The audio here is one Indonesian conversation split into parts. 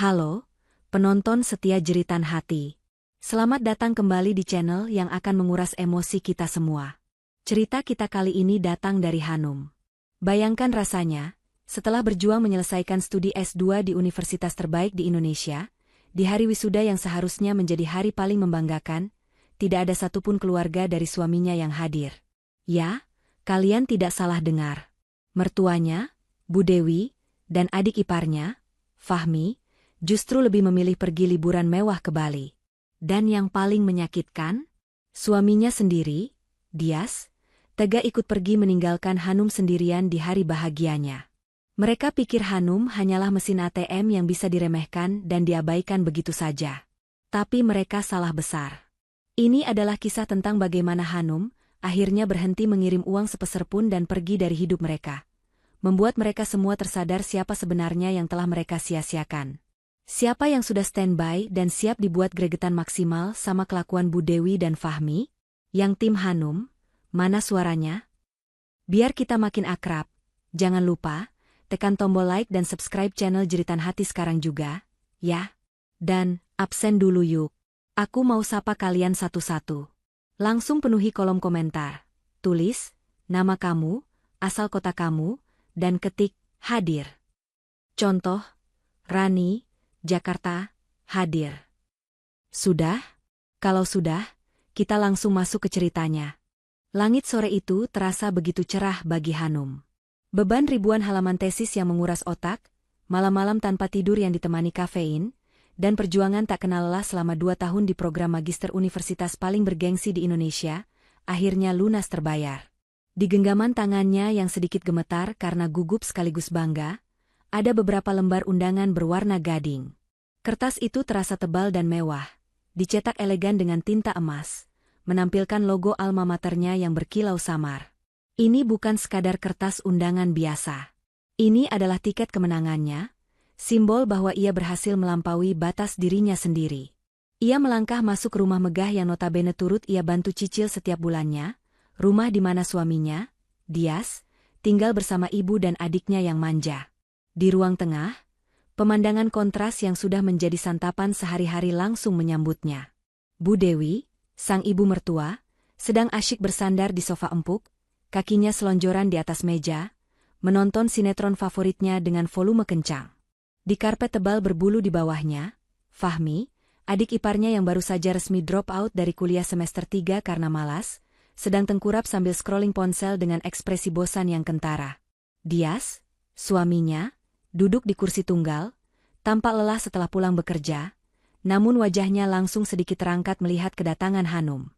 Halo, penonton setia Jeritan Hati. Selamat datang kembali di channel yang akan menguras emosi kita semua. Cerita kita kali ini datang dari Hanum. Bayangkan rasanya, setelah berjuang menyelesaikan studi S2 di universitas terbaik di Indonesia, di hari wisuda yang seharusnya menjadi hari paling membanggakan, tidak ada satupun keluarga dari suaminya yang hadir. Ya, kalian tidak salah dengar. Mertuanya, Bu Dewi, dan adik iparnya, Fahmi, justru lebih memilih pergi liburan mewah ke Bali. Dan yang paling menyakitkan, suaminya sendiri, Dias, tega ikut pergi meninggalkan Hanum sendirian di hari bahagianya. Mereka pikir Hanum hanyalah mesin ATM yang bisa diremehkan dan diabaikan begitu saja. Tapi mereka salah besar. Ini adalah kisah tentang bagaimana Hanum akhirnya berhenti mengirim uang sepeser pun dan pergi dari hidup mereka. Membuat mereka semua tersadar siapa sebenarnya yang telah mereka sia-siakan. Siapa yang sudah standby dan siap dibuat gregetan maksimal sama kelakuan Bu Dewi dan Fahmi? Yang tim Hanum, mana suaranya? Biar kita makin akrab, jangan lupa, tekan tombol like dan subscribe channel Jeritan Hati sekarang juga, ya. Dan, absen dulu yuk. Aku mau sapa kalian satu-satu. Langsung penuhi kolom komentar. Tulis, nama kamu, asal kota kamu, dan ketik, hadir. Contoh, Rani, Jakarta, hadir. Sudah? Kalau sudah, kita langsung masuk ke ceritanya. Langit sore itu terasa begitu cerah bagi Hanum. Beban ribuan halaman tesis yang menguras otak, malam-malam tanpa tidur yang ditemani kafein, dan perjuangan tak kenal lelah selama 2 tahun di program magister universitas paling bergengsi di Indonesia, akhirnya lunas terbayar. Di genggaman tangannya yang sedikit gemetar karena gugup sekaligus bangga, ada beberapa lembar undangan berwarna gading. Kertas itu terasa tebal dan mewah, dicetak elegan dengan tinta emas, menampilkan logo alma maternya yang berkilau samar. Ini bukan sekadar kertas undangan biasa. Ini adalah tiket kemenangannya, simbol bahwa ia berhasil melampaui batas dirinya sendiri. Ia melangkah masuk rumah megah yang notabene turut ia bantu cicil setiap bulannya, rumah di mana suaminya, Dias, tinggal bersama ibu dan adiknya yang manja. Di ruang tengah, pemandangan kontras yang sudah menjadi santapan sehari-hari langsung menyambutnya. Bu Dewi, sang ibu mertua, sedang asyik bersandar di sofa empuk, kakinya selonjoran di atas meja, menonton sinetron favoritnya dengan volume kencang. Di karpet tebal berbulu di bawahnya, Fahmi, adik iparnya yang baru saja resmi drop out dari kuliah semester 3 karena malas, sedang tengkurap sambil scrolling ponsel dengan ekspresi bosan yang kentara. Dias, suaminya, duduk di kursi tunggal, tampak lelah setelah pulang bekerja, namun wajahnya langsung sedikit terangkat melihat kedatangan Hanum.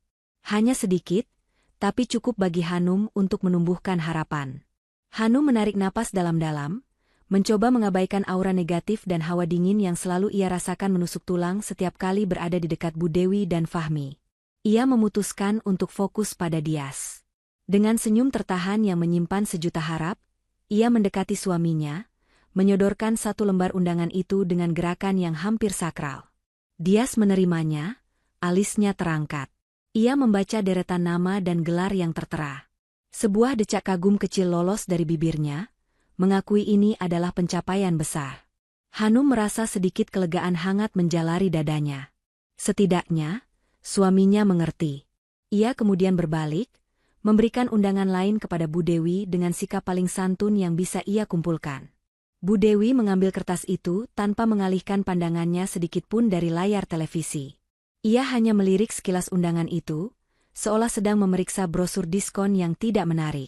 Hanya sedikit, tapi cukup bagi Hanum untuk menumbuhkan harapan. Hanum menarik napas dalam-dalam, mencoba mengabaikan aura negatif dan hawa dingin yang selalu ia rasakan menusuk tulang setiap kali berada di dekat Bu Dewi dan Fahmi. Ia memutuskan untuk fokus pada Dias. Dengan senyum tertahan yang menyimpan sejuta harap, ia mendekati suaminya, menyodorkan satu lembar undangan itu dengan gerakan yang hampir sakral. Dias menerimanya, alisnya terangkat. Ia membaca deretan nama dan gelar yang tertera. Sebuah decak kagum kecil lolos dari bibirnya, mengakui ini adalah pencapaian besar. Hanum merasa sedikit kelegaan hangat menjalari dadanya. Setidaknya, suaminya mengerti. Ia kemudian berbalik, memberikan undangan lain kepada Bu Dewi dengan sikap paling santun yang bisa ia kumpulkan. Bu Dewi mengambil kertas itu tanpa mengalihkan pandangannya sedikitpun dari layar televisi. Ia hanya melirik sekilas undangan itu, seolah sedang memeriksa brosur diskon yang tidak menarik.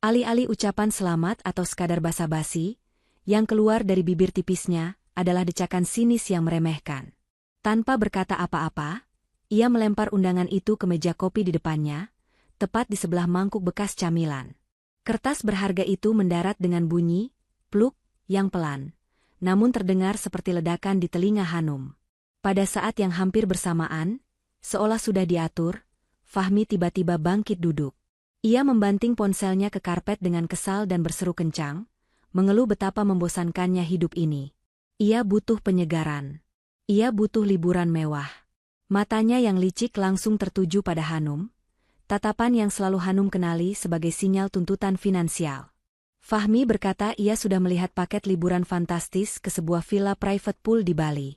Alih-alih ucapan selamat atau sekadar basa-basi, yang keluar dari bibir tipisnya adalah decakan sinis yang meremehkan. Tanpa berkata apa-apa, ia melempar undangan itu ke meja kopi di depannya, tepat di sebelah mangkuk bekas camilan. Kertas berharga itu mendarat dengan bunyi, pluk, yang pelan, namun terdengar seperti ledakan di telinga Hanum. Pada saat yang hampir bersamaan, seolah sudah diatur, Fahmi tiba-tiba bangkit duduk. Ia membanting ponselnya ke karpet dengan kesal dan berseru kencang, mengeluh betapa membosankannya hidup ini. Ia butuh penyegaran. Ia butuh liburan mewah. Matanya yang licik langsung tertuju pada Hanum, tatapan yang selalu Hanum kenali sebagai sinyal tuntutan finansial. Fahmi berkata ia sudah melihat paket liburan fantastis ke sebuah villa private pool di Bali.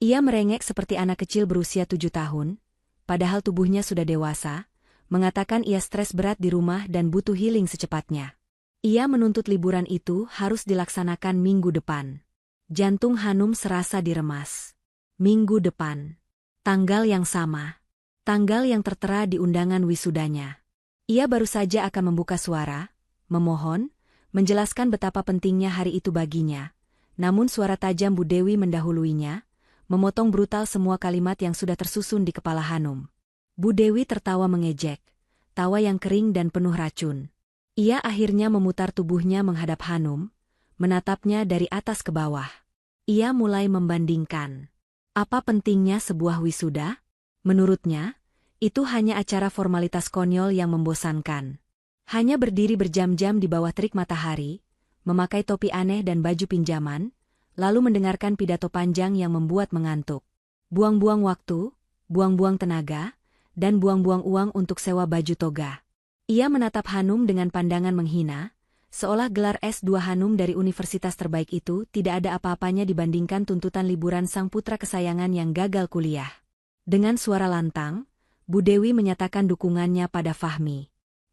Ia merengek seperti anak kecil berusia 7 tahun, padahal tubuhnya sudah dewasa, mengatakan ia stres berat di rumah dan butuh healing secepatnya. Ia menuntut liburan itu harus dilaksanakan minggu depan. Jantung Hanum serasa diremas. Minggu depan. Tanggal yang sama. Tanggal yang tertera di undangan wisudanya. Ia baru saja akan membuka suara, memohon, menjelaskan betapa pentingnya hari itu baginya. Namun suara tajam Bu Dewi mendahuluinya, memotong brutal semua kalimat yang sudah tersusun di kepala Hanum. Bu Dewi tertawa mengejek, tawa yang kering dan penuh racun. Ia akhirnya memutar tubuhnya menghadap Hanum, menatapnya dari atas ke bawah. Ia mulai membandingkan. Apa pentingnya sebuah wisuda? Menurutnya, itu hanya acara formalitas konyol yang membosankan. Hanya berdiri berjam-jam di bawah terik matahari, memakai topi aneh dan baju pinjaman, lalu mendengarkan pidato panjang yang membuat mengantuk. Buang-buang waktu, buang-buang tenaga, dan buang-buang uang untuk sewa baju toga. Ia menatap Hanum dengan pandangan menghina, seolah gelar S2 Hanum dari universitas terbaik itu tidak ada apa-apanya dibandingkan tuntutan liburan sang putra kesayangan yang gagal kuliah. Dengan suara lantang, Bu Dewi menyatakan dukungannya pada Fahmi.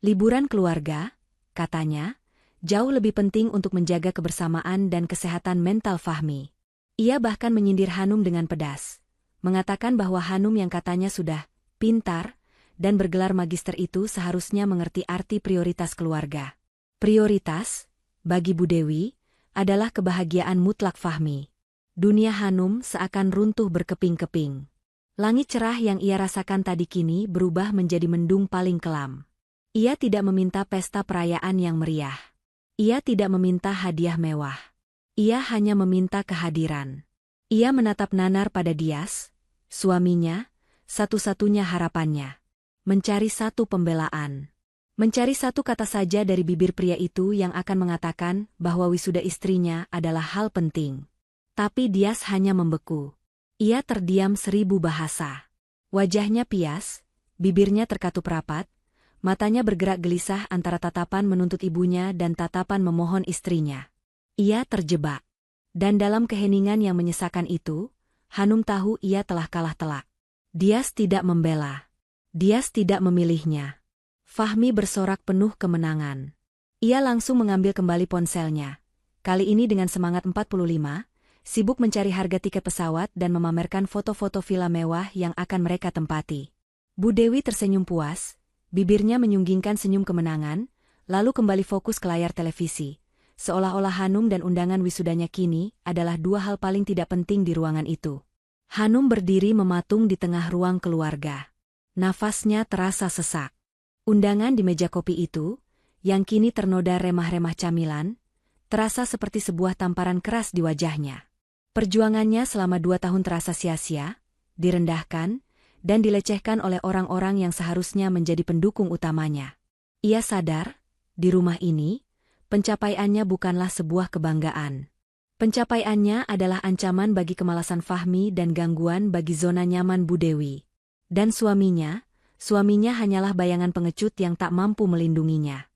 Liburan keluarga, katanya, jauh lebih penting untuk menjaga kebersamaan dan kesehatan mental Fahmi. Ia bahkan menyindir Hanum dengan pedas, mengatakan bahwa Hanum yang katanya sudah pintar dan bergelar magister itu seharusnya mengerti arti prioritas keluarga. Prioritas, bagi Bu Dewi, adalah kebahagiaan mutlak Fahmi. Dunia Hanum seakan runtuh berkeping-keping. Langit cerah yang ia rasakan tadi kini berubah menjadi mendung paling kelam. Ia tidak meminta pesta perayaan yang meriah. Ia tidak meminta hadiah mewah. Ia hanya meminta kehadiran. Ia menatap nanar pada Dias, suaminya, satu-satunya harapannya. Mencari satu pembelaan. Mencari satu kata saja dari bibir pria itu yang akan mengatakan bahwa wisuda istrinya adalah hal penting. Tapi Dias hanya membeku. Ia terdiam 1000 bahasa. Wajahnya pias, bibirnya terkatup rapat, matanya bergerak gelisah antara tatapan menuntut ibunya dan tatapan memohon istrinya. Ia terjebak. Dan dalam keheningan yang menyesakan itu, Hanum tahu ia telah kalah telak. Dias tidak membela. Dias tidak memilihnya. Fahmi bersorak penuh kemenangan. Ia langsung mengambil kembali ponselnya. Kali ini dengan semangat 45, sibuk mencari harga tiket pesawat dan memamerkan foto-foto villa mewah yang akan mereka tempati. Bu Dewi tersenyum puas, bibirnya menyunggingkan senyum kemenangan, lalu kembali fokus ke layar televisi. Seolah-olah Hanum dan undangan wisudanya kini adalah dua hal paling tidak penting di ruangan itu. Hanum berdiri mematung di tengah ruang keluarga. Nafasnya terasa sesak. Undangan di meja kopi itu, yang kini ternoda remah-remah camilan, terasa seperti sebuah tamparan keras di wajahnya. Perjuangannya selama 2 tahun terasa sia-sia, direndahkan, dan dilecehkan oleh orang-orang yang seharusnya menjadi pendukung utamanya. Ia sadar, di rumah ini, pencapaiannya bukanlah sebuah kebanggaan. Pencapaiannya adalah ancaman bagi kemalasan Fahmi dan gangguan bagi zona nyaman Bu Dewi. Dan suaminya hanyalah bayangan pengecut yang tak mampu melindunginya.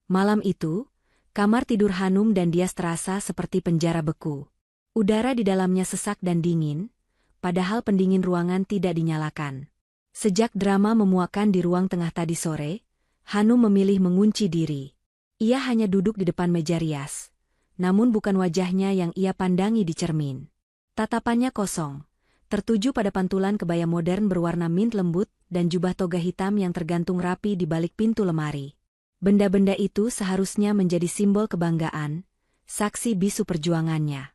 Malam itu, kamar tidur Hanum dan Dias terasa seperti penjara beku. Udara di dalamnya sesak dan dingin, padahal pendingin ruangan tidak dinyalakan. Sejak drama memuakkan di ruang tengah tadi sore, Hanum memilih mengunci diri. Ia hanya duduk di depan meja rias. Namun bukan wajahnya yang ia pandangi di cermin. Tatapannya kosong, tertuju pada pantulan kebaya modern berwarna mint lembut dan jubah toga hitam yang tergantung rapi di balik pintu lemari. Benda-benda itu seharusnya menjadi simbol kebanggaan, saksi bisu perjuangannya.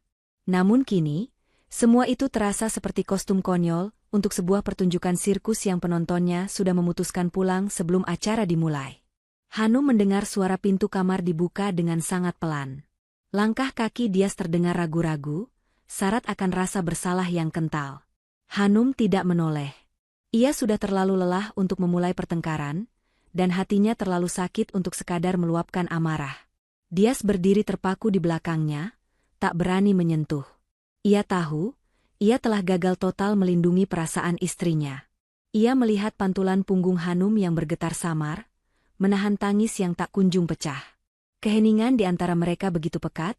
Namun kini, semua itu terasa seperti kostum konyol untuk sebuah pertunjukan sirkus yang penontonnya sudah memutuskan pulang sebelum acara dimulai. Hanum mendengar suara pintu kamar dibuka dengan sangat pelan. Langkah kaki Dias terdengar ragu-ragu, syarat akan rasa bersalah yang kental. Hanum tidak menoleh. Ia sudah terlalu lelah untuk memulai pertengkaran, dan hatinya terlalu sakit untuk sekadar meluapkan amarah. Dias berdiri terpaku di belakangnya, tak berani menyentuh. Ia tahu, ia telah gagal total melindungi perasaan istrinya. Ia melihat pantulan punggung Hanum yang bergetar samar, menahan tangis yang tak kunjung pecah. Keheningan di antara mereka begitu pekat,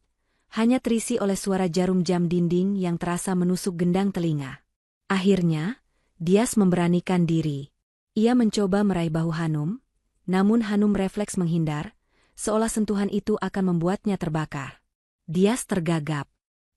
hanya terisi oleh suara jarum jam dinding yang terasa menusuk gendang telinga. Akhirnya, Dias memberanikan diri. Ia mencoba meraih bahu Hanum, namun Hanum refleks menghindar, seolah sentuhan itu akan membuatnya terbakar. Dias tergagap.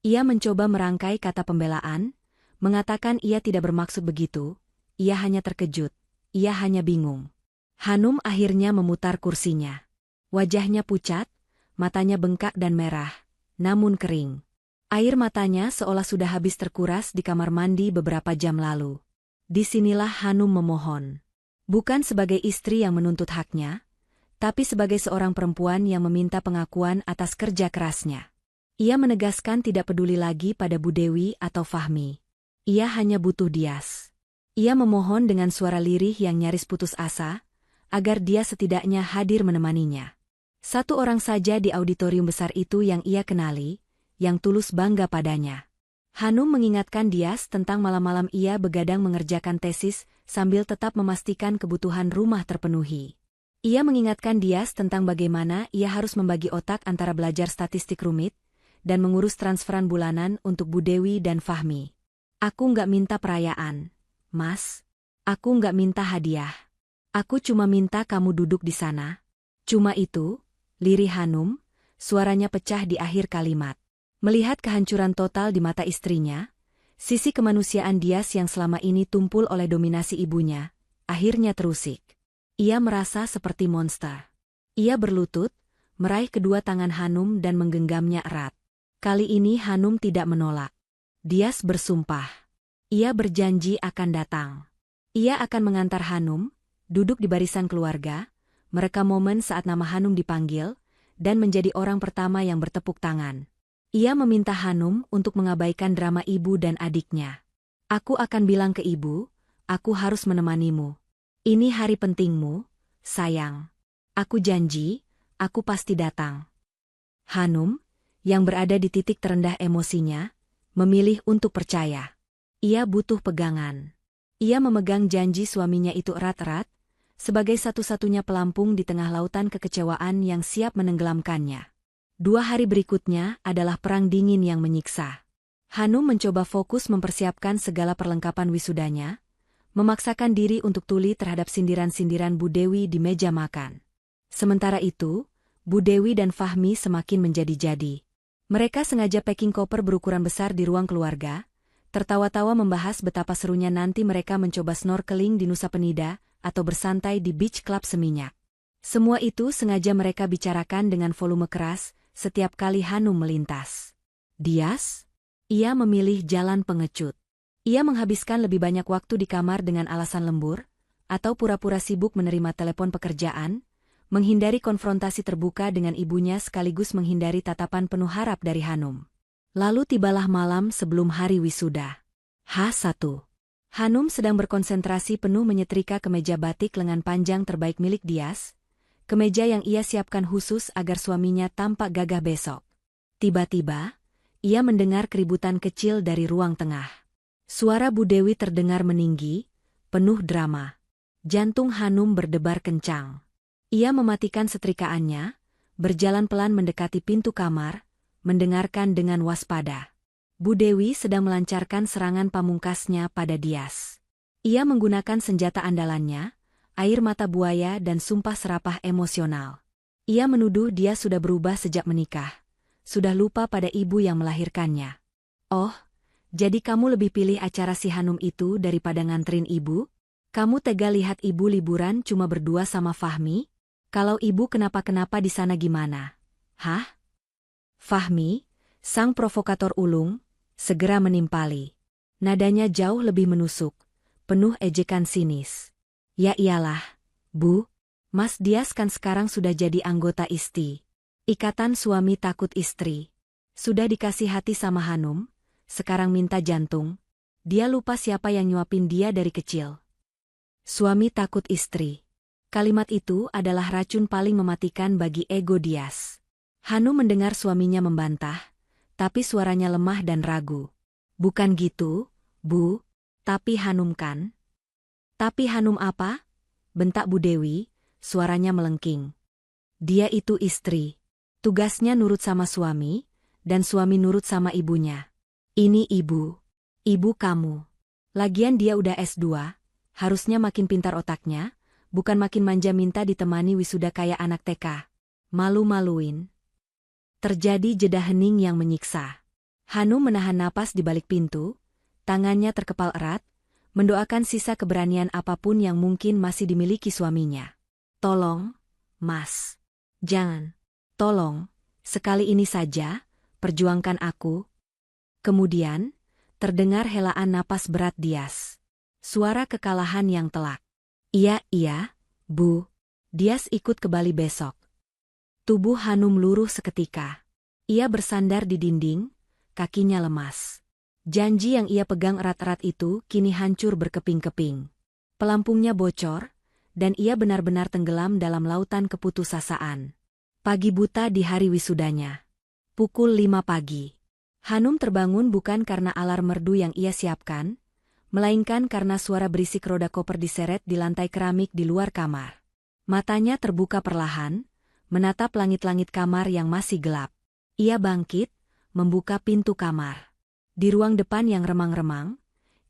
Ia mencoba merangkai kata pembelaan, mengatakan ia tidak bermaksud begitu, ia hanya terkejut, ia hanya bingung. Hanum akhirnya memutar kursinya. Wajahnya pucat, matanya bengkak dan merah, namun kering. Air matanya seolah sudah habis terkuras di kamar mandi beberapa jam lalu. Disinilah Hanum memohon. Bukan sebagai istri yang menuntut haknya, tapi sebagai seorang perempuan yang meminta pengakuan atas kerja kerasnya. Ia menegaskan tidak peduli lagi pada Bu Dewi atau Fahmi. Ia hanya butuh Dias. Ia memohon dengan suara lirih yang nyaris putus asa, agar dia setidaknya hadir menemaninya. Satu orang saja di auditorium besar itu yang ia kenali, yang tulus bangga padanya. Hanum mengingatkan Dias tentang malam-malam ia begadang mengerjakan tesis sambil tetap memastikan kebutuhan rumah terpenuhi. Ia mengingatkan Dias tentang bagaimana ia harus membagi otak antara belajar statistik rumit dan mengurus transferan bulanan untuk Bu Dewi dan Fahmi. Aku nggak minta perayaan, Mas. Aku nggak minta hadiah. Aku cuma minta kamu duduk di sana. Cuma itu, lirih Hanum, suaranya pecah di akhir kalimat. Melihat kehancuran total di mata istrinya, sisi kemanusiaan Dias yang selama ini tumpul oleh dominasi ibunya, akhirnya terusik. Ia merasa seperti monster. Ia berlutut, meraih kedua tangan Hanum dan menggenggamnya erat. Kali ini Hanum tidak menolak. Dias bersumpah. Ia berjanji akan datang. Ia akan mengantar Hanum, duduk di barisan keluarga, merekam momen saat nama Hanum dipanggil, dan menjadi orang pertama yang bertepuk tangan. Ia meminta Hanum untuk mengabaikan drama ibu dan adiknya. Aku akan bilang ke ibu, aku harus menemanimu. Ini hari pentingmu, sayang. Aku janji, aku pasti datang. Hanum, yang berada di titik terendah emosinya, memilih untuk percaya. Ia butuh pegangan. Ia memegang janji suaminya itu erat-erat, sebagai satu-satunya pelampung di tengah lautan kekecewaan yang siap menenggelamkannya. 2 hari berikutnya adalah perang dingin yang menyiksa. Hanum mencoba fokus mempersiapkan segala perlengkapan wisudanya, memaksakan diri untuk tuli terhadap sindiran-sindiran Bu Dewi di meja makan. Sementara itu, Bu Dewi dan Fahmi semakin menjadi-jadi. Mereka sengaja packing koper berukuran besar di ruang keluarga, tertawa-tawa membahas betapa serunya nanti mereka mencoba snorkeling di Nusa Penida atau bersantai di beach club seminyak. Semua itu sengaja mereka bicarakan dengan volume keras setiap kali Hanum melintas. Dias? Ia memilih jalan pengecut. Ia menghabiskan lebih banyak waktu di kamar dengan alasan lembur, atau pura-pura sibuk menerima telepon pekerjaan, menghindari konfrontasi terbuka dengan ibunya sekaligus menghindari tatapan penuh harap dari Hanum. Lalu tibalah malam sebelum hari wisuda. H1. Hanum sedang berkonsentrasi penuh menyetrika kemeja batik lengan panjang terbaik milik Dias, kemeja yang ia siapkan khusus agar suaminya tampak gagah besok. Tiba-tiba, ia mendengar keributan kecil dari ruang tengah. Suara Bu Dewi terdengar meninggi, penuh drama. Jantung Hanum berdebar kencang. Ia mematikan setrikaannya, berjalan pelan mendekati pintu kamar, mendengarkan dengan waspada. Bu Dewi sedang melancarkan serangan pamungkasnya pada Dias. Ia menggunakan senjata andalannya, air mata buaya dan sumpah serapah emosional. Ia menuduh dia sudah berubah sejak menikah, sudah lupa pada ibu yang melahirkannya. Oh, jadi kamu lebih pilih acara si Hanum itu daripada nganterin ibu? Kamu tega lihat ibu liburan cuma berdua sama Fahmi? Kalau ibu kenapa-kenapa di sana gimana? Hah? Fahmi, sang provokator ulung, segera menimpali. Nadanya jauh lebih menusuk, penuh ejekan sinis. Ya iyalah, Bu, Mas Dias kan sekarang sudah jadi anggota ISTI. Ikatan Suami Takut Istri. Sudah dikasih hati sama Hanum, sekarang minta jantung. Dia lupa siapa yang nyuapin dia dari kecil. Suami takut istri. Kalimat itu adalah racun paling mematikan bagi ego Dias. Hanum mendengar suaminya membantah, tapi suaranya lemah dan ragu. Bukan gitu, Bu, tapi Hanum kan? Tapi Hanum apa? Bentak Bu Dewi, suaranya melengking. Dia itu istri. Tugasnya nurut sama suami, dan suami nurut sama ibunya. Ini ibu. Ibu kamu. Lagian dia udah S2, harusnya makin pintar otaknya, bukan makin manja minta ditemani wisuda kayak anak TK. Malu-maluin. Terjadi jeda hening yang menyiksa. Hanum menahan napas di balik pintu, tangannya terkepal erat, mendoakan sisa keberanian apapun yang mungkin masih dimiliki suaminya. Tolong, Mas. Jangan. Tolong, sekali ini saja, perjuangkan aku. Kemudian, terdengar helaan napas berat Dias. Suara kekalahan yang telak. Iya, Bu. Dias ikut ke Bali besok. Tubuh Hanum luruh seketika. Ia bersandar di dinding, kakinya lemas. Janji yang ia pegang erat-erat itu kini hancur berkeping-keping. Pelampungnya bocor, dan ia benar-benar tenggelam dalam lautan keputusasaan. Pagi buta di hari wisudanya. Pukul 5 pagi. Hanum terbangun bukan karena alarm merdu yang ia siapkan, melainkan karena suara berisik roda koper diseret di lantai keramik di luar kamar. Matanya terbuka perlahan, menatap langit-langit kamar yang masih gelap. Ia bangkit, membuka pintu kamar. Di ruang depan yang remang-remang,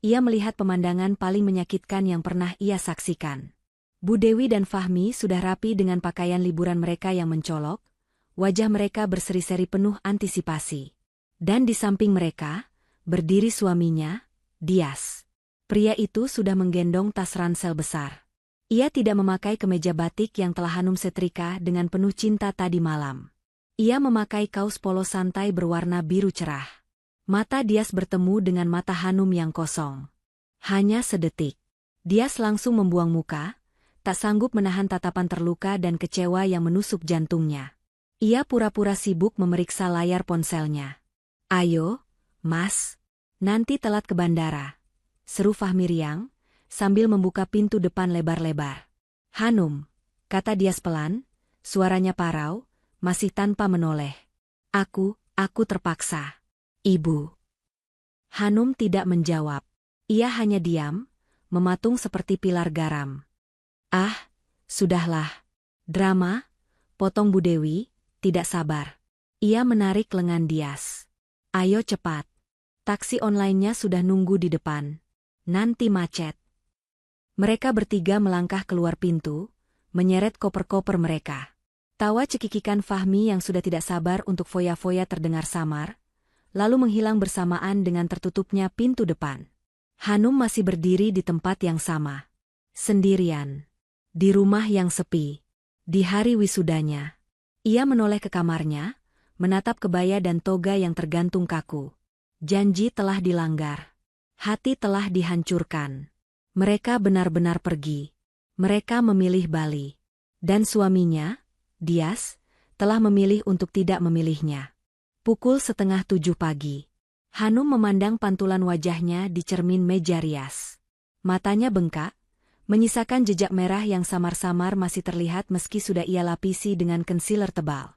ia melihat pemandangan paling menyakitkan yang pernah ia saksikan. Bu Dewi dan Fahmi sudah rapi dengan pakaian liburan mereka yang mencolok, wajah mereka berseri-seri penuh antisipasi. Dan di samping mereka, berdiri suaminya, Dias. Pria itu sudah menggendong tas ransel besar. Ia tidak memakai kemeja batik yang telah Hanum setrika dengan penuh cinta tadi malam. Ia memakai kaos polo santai berwarna biru cerah. Mata Dias bertemu dengan mata Hanum yang kosong. Hanya sedetik. Dias langsung membuang muka, tak sanggup menahan tatapan terluka dan kecewa yang menusuk jantungnya. Ia pura-pura sibuk memeriksa layar ponselnya. Ayo, Mas. Nanti telat ke bandara. Seru Fahmi riang, sambil membuka pintu depan lebar-lebar. Hanum, kata Dias pelan, suaranya parau, masih tanpa menoleh. Aku terpaksa. Ibu. Hanum tidak menjawab. Ia hanya diam, mematung seperti pilar garam. Ah, sudahlah. Drama, potong Bu Dewi, tidak sabar. Ia menarik lengan Dias. Ayo cepat. Taksi online-nya sudah nunggu di depan. Nanti macet. Mereka bertiga melangkah keluar pintu, menyeret koper-koper mereka. Tawa cekikikan Fahmi yang sudah tidak sabar untuk foya-foya terdengar samar, lalu menghilang bersamaan dengan tertutupnya pintu depan. Hanum masih berdiri di tempat yang sama. Sendirian. Di rumah yang sepi. Di hari wisudanya. Ia menoleh ke kamarnya, menatap kebaya dan toga yang tergantung kaku. Janji telah dilanggar. Hati telah dihancurkan. Mereka benar-benar pergi. Mereka memilih Bali. Dan suaminya, Dias, telah memilih untuk tidak memilihnya. Pukul 6:30 pagi. Hanum memandang pantulan wajahnya di cermin meja rias. Matanya bengkak, menyisakan jejak merah yang samar-samar masih terlihat meski sudah ia lapisi dengan concealer tebal.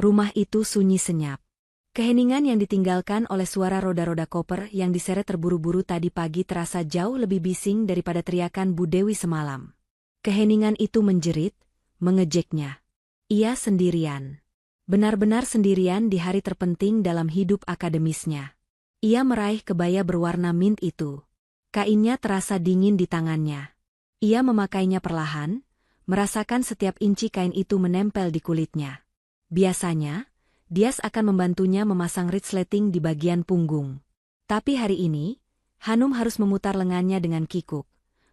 Rumah itu sunyi senyap. Keheningan yang ditinggalkan oleh suara roda-roda koper yang diseret terburu-buru tadi pagi terasa jauh lebih bising daripada teriakan Bu Dewi semalam. Keheningan itu menjerit, mengejeknya. Ia sendirian. Benar-benar sendirian di hari terpenting dalam hidup akademisnya. Ia meraih kebaya berwarna mint itu. Kainnya terasa dingin di tangannya. Ia memakainya perlahan, merasakan setiap inci kain itu menempel di kulitnya. Biasanya, Dias akan membantunya memasang resleting di bagian punggung. Tapi hari ini, Hanum harus memutar lengannya dengan kikuk,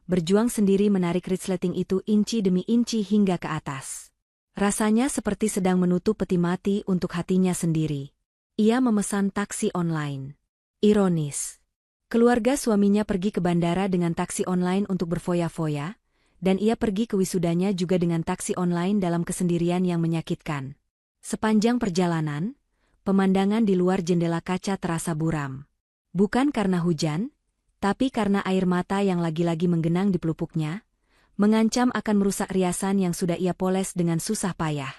berjuang sendiri menarik resleting itu inci demi inci hingga ke atas. Rasanya seperti sedang menutup peti mati untuk hatinya sendiri. Ia memesan taksi online. Ironis. Keluarga suaminya pergi ke bandara dengan taksi online untuk berfoya-foya, dan ia pergi ke wisudanya juga dengan taksi online dalam kesendirian yang menyakitkan. Sepanjang perjalanan, pemandangan di luar jendela kaca terasa buram. Bukan karena hujan, tapi karena air mata yang lagi-lagi menggenang di pelupuknya, mengancam akan merusak riasan yang sudah ia poles dengan susah payah.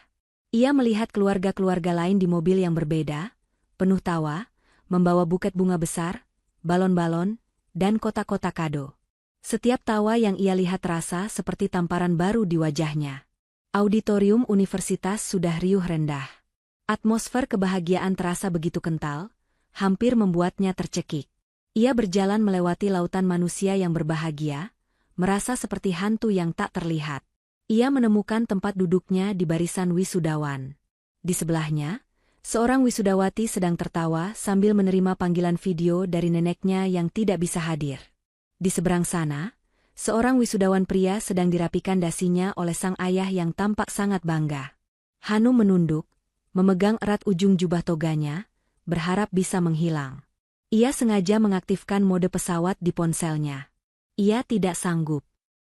Ia melihat keluarga-keluarga lain di mobil yang berbeda, penuh tawa, membawa buket bunga besar, balon-balon, dan kotak-kotak kado. Setiap tawa yang ia lihat terasa seperti tamparan baru di wajahnya. Auditorium universitas sudah riuh rendah. Atmosfer kebahagiaan terasa begitu kental, hampir membuatnya tercekik. Ia berjalan melewati lautan manusia yang berbahagia, merasa seperti hantu yang tak terlihat. Ia menemukan tempat duduknya di barisan wisudawan. Di sebelahnya, seorang wisudawati sedang tertawa sambil menerima panggilan video dari neneknya yang tidak bisa hadir. Di seberang sana, seorang wisudawan pria sedang dirapikan dasinya oleh sang ayah yang tampak sangat bangga. Hanum menunduk, memegang erat ujung jubah toganya, berharap bisa menghilang. Ia sengaja mengaktifkan mode pesawat di ponselnya. Ia tidak sanggup.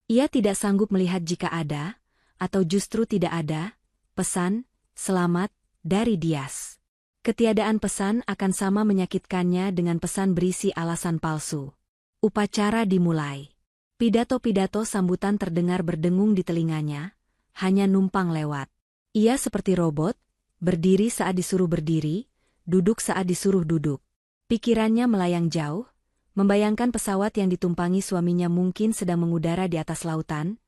Ia tidak sanggup melihat jika ada, atau justru tidak ada, pesan, selamat, dari Dias. Ketiadaan pesan akan sama menyakitkannya dengan pesan berisi alasan palsu. Upacara dimulai. Pidato-pidato sambutan terdengar berdengung di telinganya, hanya numpang lewat. Ia seperti robot, berdiri saat disuruh berdiri, duduk saat disuruh duduk. Pikirannya melayang jauh, membayangkan pesawat yang ditumpangi suaminya mungkin sedang mengudara di atas lautan,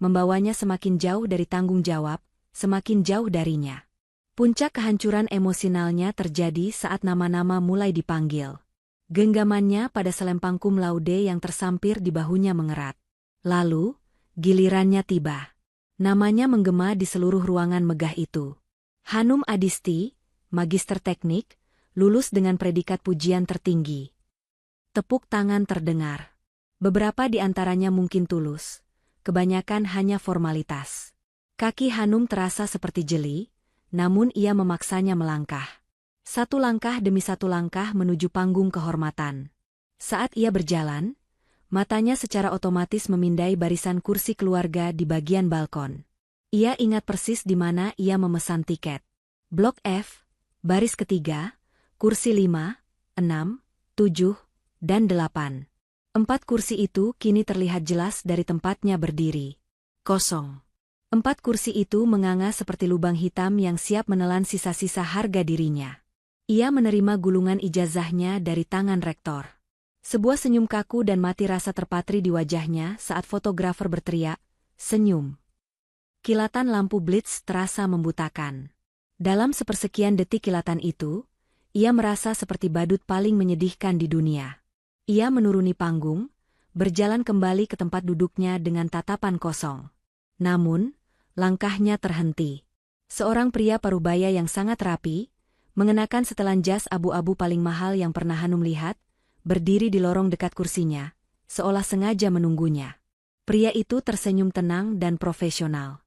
membawanya semakin jauh dari tanggung jawab, semakin jauh darinya. Puncak kehancuran emosionalnya terjadi saat nama-nama mulai dipanggil. Genggamannya pada selempang cum laude yang tersampir di bahunya mengerat. Lalu, gilirannya tiba. Namanya menggema di seluruh ruangan megah itu. Hanum Adisti, Magister Teknik, lulus dengan predikat pujian tertinggi. Tepuk tangan terdengar. Beberapa di antaranya mungkin tulus, kebanyakan hanya formalitas. Kaki Hanum terasa seperti jeli, namun ia memaksanya melangkah. Satu langkah demi satu langkah menuju panggung kehormatan. Saat ia berjalan, matanya secara otomatis memindai barisan kursi keluarga di bagian balkon. Ia ingat persis di mana ia memesan tiket. Blok F, baris ketiga, kursi 5, 6, 7, dan 8. 4 kursi itu kini terlihat jelas dari tempatnya berdiri. Kosong. 4 kursi itu menganga seperti lubang hitam yang siap menelan sisa-sisa harga dirinya. Ia menerima gulungan ijazahnya dari tangan rektor. Sebuah senyum kaku dan mati rasa terpatri di wajahnya saat fotografer berteriak, "Senyum." Kilatan lampu blitz terasa membutakan. Dalam sepersekian detik kilatan itu, ia merasa seperti badut paling menyedihkan di dunia. Ia menuruni panggung, berjalan kembali ke tempat duduknya dengan tatapan kosong. Namun, langkahnya terhenti. Seorang pria parubaya yang sangat rapi, mengenakan setelan jas abu-abu paling mahal yang pernah Hanum lihat, berdiri di lorong dekat kursinya, seolah sengaja menunggunya. Pria itu tersenyum tenang dan profesional.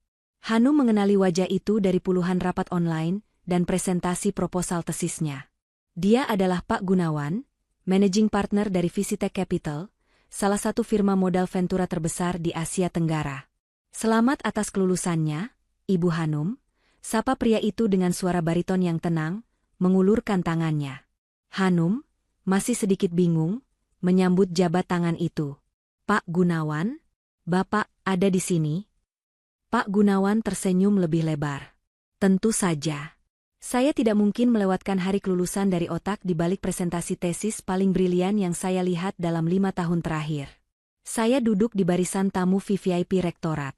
Hanum mengenali wajah itu dari puluhan rapat online dan presentasi proposal tesisnya. Dia adalah Pak Gunawan, Managing Partner dari Visitek Capital, salah satu firma modal ventura terbesar di Asia Tenggara. "Selamat atas kelulusannya, Ibu Hanum," sapa pria itu dengan suara bariton yang tenang, mengulurkan tangannya. Hanum, masih sedikit bingung, menyambut jabat tangan itu. "Pak Gunawan, Bapak ada di sini?" Pak Gunawan tersenyum lebih lebar. "Tentu saja. Saya tidak mungkin melewatkan hari kelulusan dari otak di balik presentasi tesis paling brilian yang saya lihat dalam 5 tahun terakhir. Saya duduk di barisan tamu VVIP Rektorat."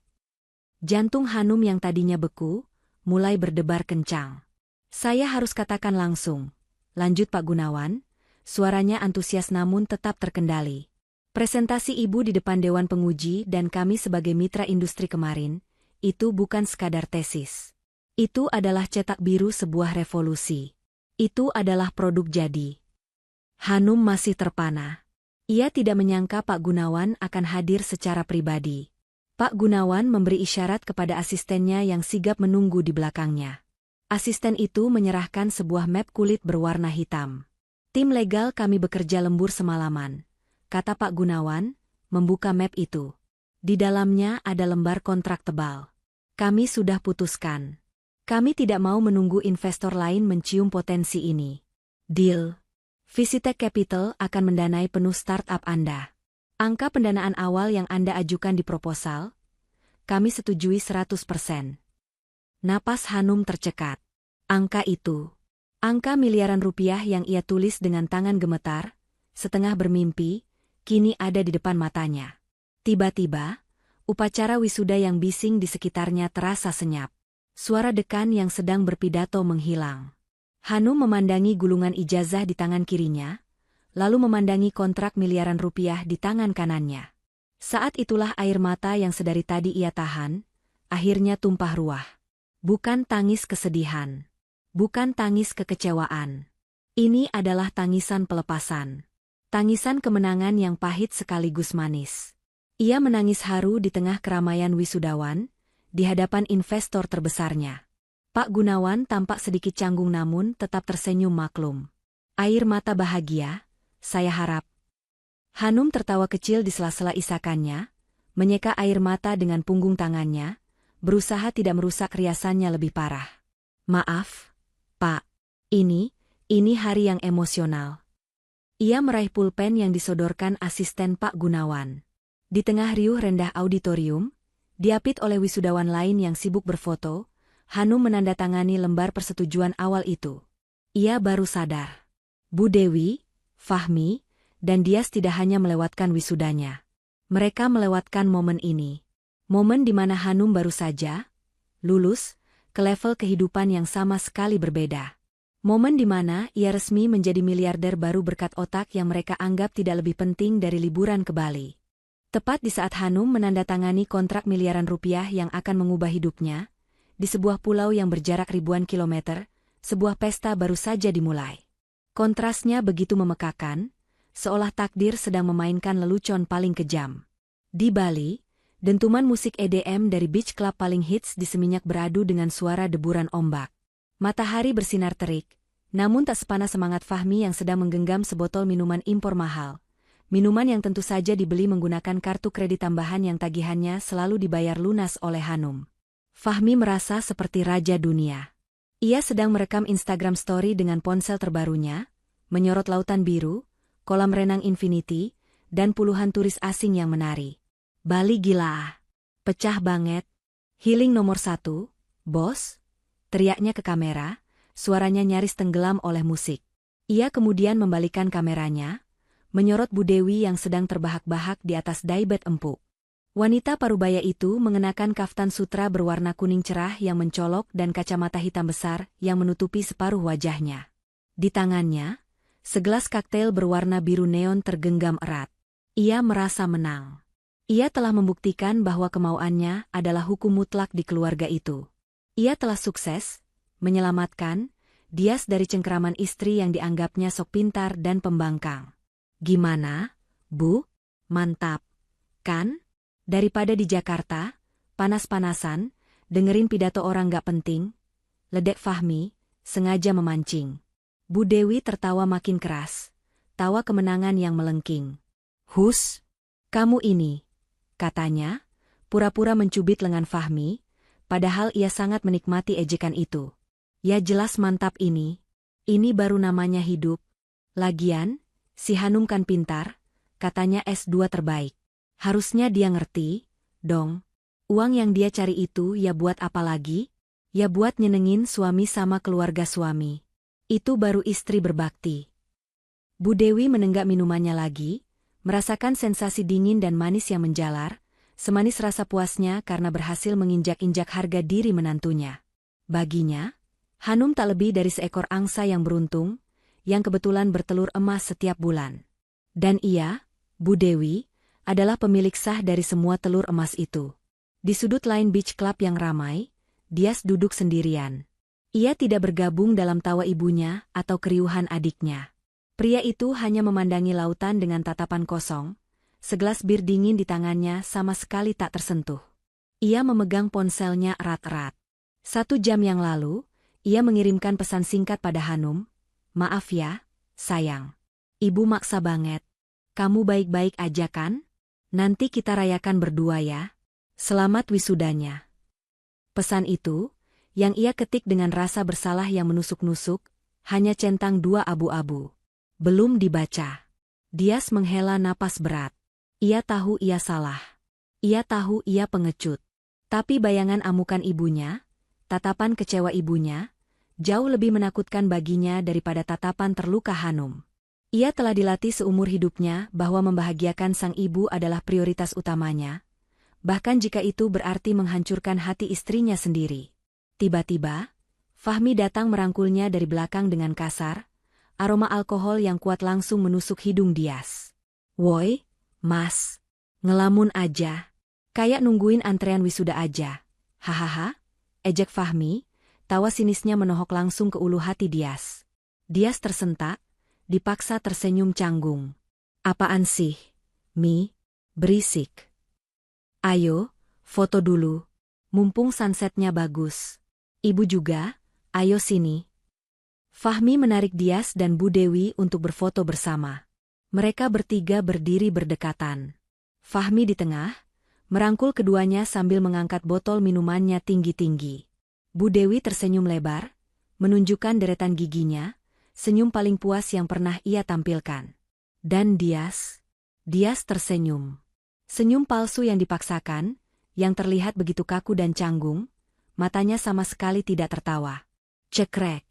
Jantung Hanum yang tadinya beku, mulai berdebar kencang. "Saya harus katakan langsung," lanjut Pak Gunawan, suaranya antusias namun tetap terkendali. "Presentasi Ibu di depan Dewan Penguji dan kami sebagai mitra industri kemarin, itu bukan sekadar tesis. Itu adalah cetak biru sebuah revolusi. Itu adalah produk jadi." Hanum masih terpana. Ia tidak menyangka Pak Gunawan akan hadir secara pribadi. Pak Gunawan memberi isyarat kepada asistennya yang sigap menunggu di belakangnya. Asisten itu menyerahkan sebuah map kulit berwarna hitam. "Tim legal kami bekerja lembur semalaman," kata Pak Gunawan, membuka map itu. Di dalamnya ada lembar kontrak tebal. "Kami sudah putuskan. Kami tidak mau menunggu investor lain mencium potensi ini. Deal. Visitek Capital akan mendanai penuh startup Anda. Angka pendanaan awal yang Anda ajukan di proposal, kami setujui 100%. Napas Hanum tercekat. Angka itu. Angka miliaran rupiah yang ia tulis dengan tangan gemetar, setengah bermimpi, kini ada di depan matanya. Tiba-tiba, upacara wisuda yang bising di sekitarnya terasa senyap. Suara dekan yang sedang berpidato menghilang. Hanum memandangi gulungan ijazah di tangan kirinya, lalu memandangi kontrak miliaran rupiah di tangan kanannya. Saat itulah air mata yang sedari tadi ia tahan, akhirnya tumpah ruah. Bukan tangis kesedihan. Bukan tangis kekecewaan. Ini adalah tangisan pelepasan. Tangisan kemenangan yang pahit sekaligus manis. Ia menangis haru di tengah keramaian wisudawan, di hadapan investor terbesarnya. Pak Gunawan tampak sedikit canggung namun tetap tersenyum maklum. Air mata bahagia, saya harap. Hanum tertawa kecil di sela-sela isakannya, menyeka air mata dengan punggung tangannya, berusaha tidak merusak riasannya lebih parah. Maaf, Pak. Ini hari yang emosional. Ia meraih pulpen yang disodorkan asisten Pak Gunawan. Di tengah riuh rendah auditorium, diapit oleh wisudawan lain yang sibuk berfoto, Hanum menandatangani lembar persetujuan awal itu. Ia baru sadar. Bu Dewi, Fahmi, dan Dias tidak hanya melewatkan wisudanya. Mereka melewatkan momen ini. Momen di mana Hanum baru saja lulus ke level kehidupan yang sama sekali berbeda. Momen di mana ia resmi menjadi miliarder baru berkat otak yang mereka anggap tidak lebih penting dari liburan ke Bali. Tepat di saat Hanum menandatangani kontrak miliaran rupiah yang akan mengubah hidupnya, di sebuah pulau yang berjarak ribuan kilometer, sebuah pesta baru saja dimulai. Kontrasnya begitu memekakan, seolah takdir sedang memainkan lelucon paling kejam. Di Bali, dentuman musik EDM dari beach club paling hits di seminyak beradu dengan suara deburan ombak. Matahari bersinar terik, namun tak sepanas semangat Fahmi yang sedang menggenggam sebotol minuman impor mahal. Minuman yang tentu saja dibeli menggunakan kartu kredit tambahan yang tagihannya selalu dibayar lunas oleh Hanum. Fahmi merasa seperti raja dunia. Ia sedang merekam Instagram story dengan ponsel terbarunya, menyorot lautan biru, kolam renang infinity, dan puluhan turis asing yang menari. Bali gila. Pecah banget. Healing nomor 1, bos. Teriaknya ke kamera, suaranya nyaris tenggelam oleh musik. Ia kemudian membalikkan kameranya, menyorot Bu Dewi yang sedang terbahak-bahak di atas daibet empuk. Wanita parubaya itu mengenakan kaftan sutra berwarna kuning cerah yang mencolok dan kacamata hitam besar yang menutupi separuh wajahnya. Di tangannya, segelas koktail berwarna biru neon tergenggam erat. Ia merasa menang. Ia telah membuktikan bahwa kemauannya adalah hukum mutlak di keluarga itu. Ia telah sukses menyelamatkan Dias dari cengkeraman istri yang dianggapnya sok pintar dan pembangkang. Gimana, Bu? Mantap, kan? Daripada di Jakarta, panas-panasan, dengerin pidato orang gak penting, ledek Fahmi, sengaja memancing. Bu Dewi tertawa makin keras, tawa kemenangan yang melengking. Hus, kamu ini, katanya, pura-pura mencubit lengan Fahmi, padahal ia sangat menikmati ejekan itu. Ya jelas mantap ini baru namanya hidup. Lagian, si Hanum kan pintar, katanya S2 terbaik. Harusnya dia ngerti, dong. Uang yang dia cari itu ya buat apa lagi? Ya buat nyenengin suami sama keluarga suami. Itu baru istri berbakti. Bu Dewi menenggak minumannya lagi, merasakan sensasi dingin dan manis yang menjalar, semanis rasa puasnya karena berhasil menginjak-injak harga diri menantunya. Baginya, Hanum tak lebih dari seekor angsa yang beruntung, yang kebetulan bertelur emas setiap bulan. Dan ia, Bu Dewi, adalah pemilik sah dari semua telur emas itu. Di sudut lain beach club yang ramai, Dias duduk sendirian. Ia tidak bergabung dalam tawa ibunya atau keriuhan adiknya. Pria itu hanya memandangi lautan dengan tatapan kosong, segelas bir dingin di tangannya sama sekali tak tersentuh. Ia memegang ponselnya erat-erat. 1 jam yang lalu, ia mengirimkan pesan singkat pada Hanum, "Maaf ya, sayang. Ibu maksa banget. Kamu baik-baik aja kan? Nanti kita rayakan berdua ya. Selamat wisudanya." Pesan itu, yang ia ketik dengan rasa bersalah yang menusuk-nusuk, hanya centang 2 abu-abu. Belum dibaca. Dias menghela napas berat. Ia tahu ia salah. Ia tahu ia pengecut. Tapi bayangan amukan ibunya, tatapan kecewa ibunya, jauh lebih menakutkan baginya daripada tatapan terluka Hanum. Ia telah dilatih seumur hidupnya bahwa membahagiakan sang ibu adalah prioritas utamanya, bahkan jika itu berarti menghancurkan hati istrinya sendiri. Tiba-tiba, Fahmi datang merangkulnya dari belakang dengan kasar, aroma alkohol yang kuat langsung menusuk hidung Dias. "Woi, Mas. Ngelamun aja. Kayak nungguin antrean wisuda aja. Hahaha," ejek Fahmi, tawa sinisnya menohok langsung ke ulu hati Dias. Dias tersentak, dipaksa tersenyum canggung. "Apaan sih, Mi? Berisik. Ayo, foto dulu. Mumpung sunsetnya bagus. Ibu juga, ayo sini." Fahmi menarik Dias dan Bu Dewi untuk berfoto bersama. Mereka bertiga berdiri berdekatan. Fahmi di tengah, merangkul keduanya sambil mengangkat botol minumannya tinggi-tinggi. Bu Dewi tersenyum lebar, menunjukkan deretan giginya, senyum paling puas yang pernah ia tampilkan. Dan Dias tersenyum. Senyum palsu yang dipaksakan, yang terlihat begitu kaku dan canggung, matanya sama sekali tidak tertawa. Cekrek.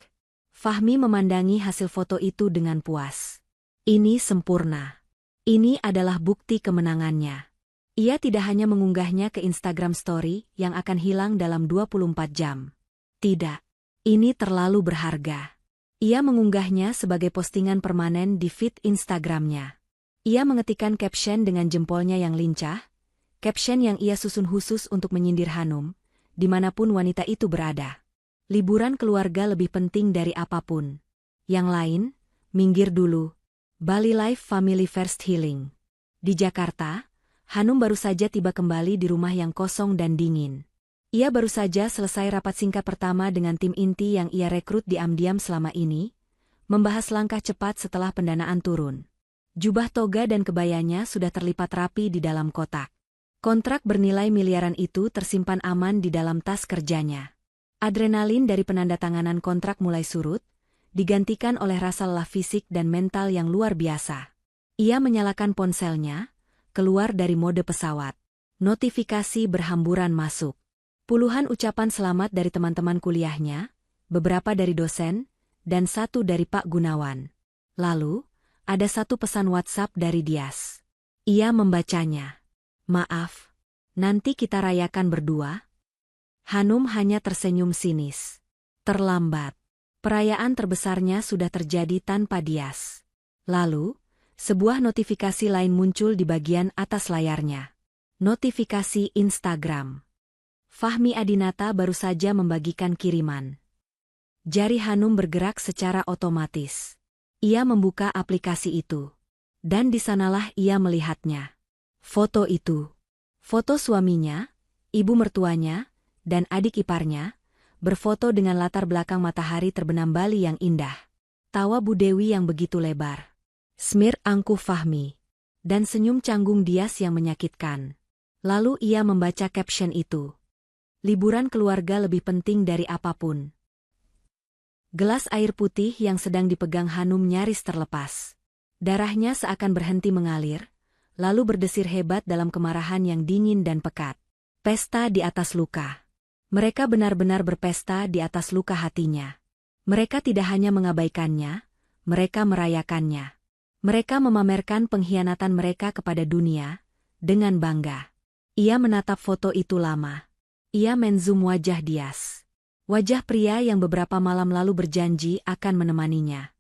Fahmi memandangi hasil foto itu dengan puas. Ini sempurna. Ini adalah bukti kemenangannya. Ia tidak hanya mengunggahnya ke Instagram Story yang akan hilang dalam 24 jam. Tidak. Ini terlalu berharga. Ia mengunggahnya sebagai postingan permanen di feed Instagramnya. Ia mengetikkan caption dengan jempolnya yang lincah, caption yang ia susun khusus untuk menyindir Hanum, dimanapun wanita itu berada. Liburan keluarga lebih penting dari apapun. Yang lain, minggir dulu. Bali Life Family First Healing. Di Jakarta, Hanum baru saja tiba kembali di rumah yang kosong dan dingin. Ia baru saja selesai rapat singkat pertama dengan tim inti yang ia rekrut diam-diam selama ini, membahas langkah cepat setelah pendanaan turun. Jubah toga dan kebayanya sudah terlipat rapi di dalam kotak. Kontrak bernilai miliaran itu tersimpan aman di dalam tas kerjanya. Adrenalin dari penandatanganan kontrak mulai surut, digantikan oleh rasa lelah fisik dan mental yang luar biasa. Ia menyalakan ponselnya, keluar dari mode pesawat. Notifikasi berhamburan masuk. Puluhan ucapan selamat dari teman-teman kuliahnya, beberapa dari dosen, dan satu dari Pak Gunawan. Lalu, ada satu pesan WhatsApp dari Dias. Ia membacanya. "Maaf, nanti kita rayakan berdua." Hanum hanya tersenyum sinis. Terlambat. Perayaan terbesarnya sudah terjadi tanpa Dias. Lalu, sebuah notifikasi lain muncul di bagian atas layarnya. Notifikasi Instagram. Fahmi Adinata baru saja membagikan kiriman. Jari Hanum bergerak secara otomatis. Ia membuka aplikasi itu. Dan di sanalah ia melihatnya. Foto itu. Foto suaminya, ibu mertuanya, dan adik iparnya, berfoto dengan latar belakang matahari terbenam Bali yang indah. Tawa Bu Dewi yang begitu lebar. Smir angkuh Fahmi. Dan senyum canggung Dias yang menyakitkan. Lalu ia membaca caption itu. Liburan keluarga lebih penting dari apapun. Gelas air putih yang sedang dipegang Hanum nyaris terlepas. Darahnya seakan berhenti mengalir, lalu berdesir hebat dalam kemarahan yang dingin dan pekat. Pesta di atas luka. Mereka benar-benar berpesta di atas luka hatinya. Mereka tidak hanya mengabaikannya, mereka merayakannya. Mereka memamerkan pengkhianatan mereka kepada dunia, dengan bangga. Ia menatap foto itu lama. Ia menzoom wajah Dias. Wajah pria yang beberapa malam lalu berjanji akan menemaninya.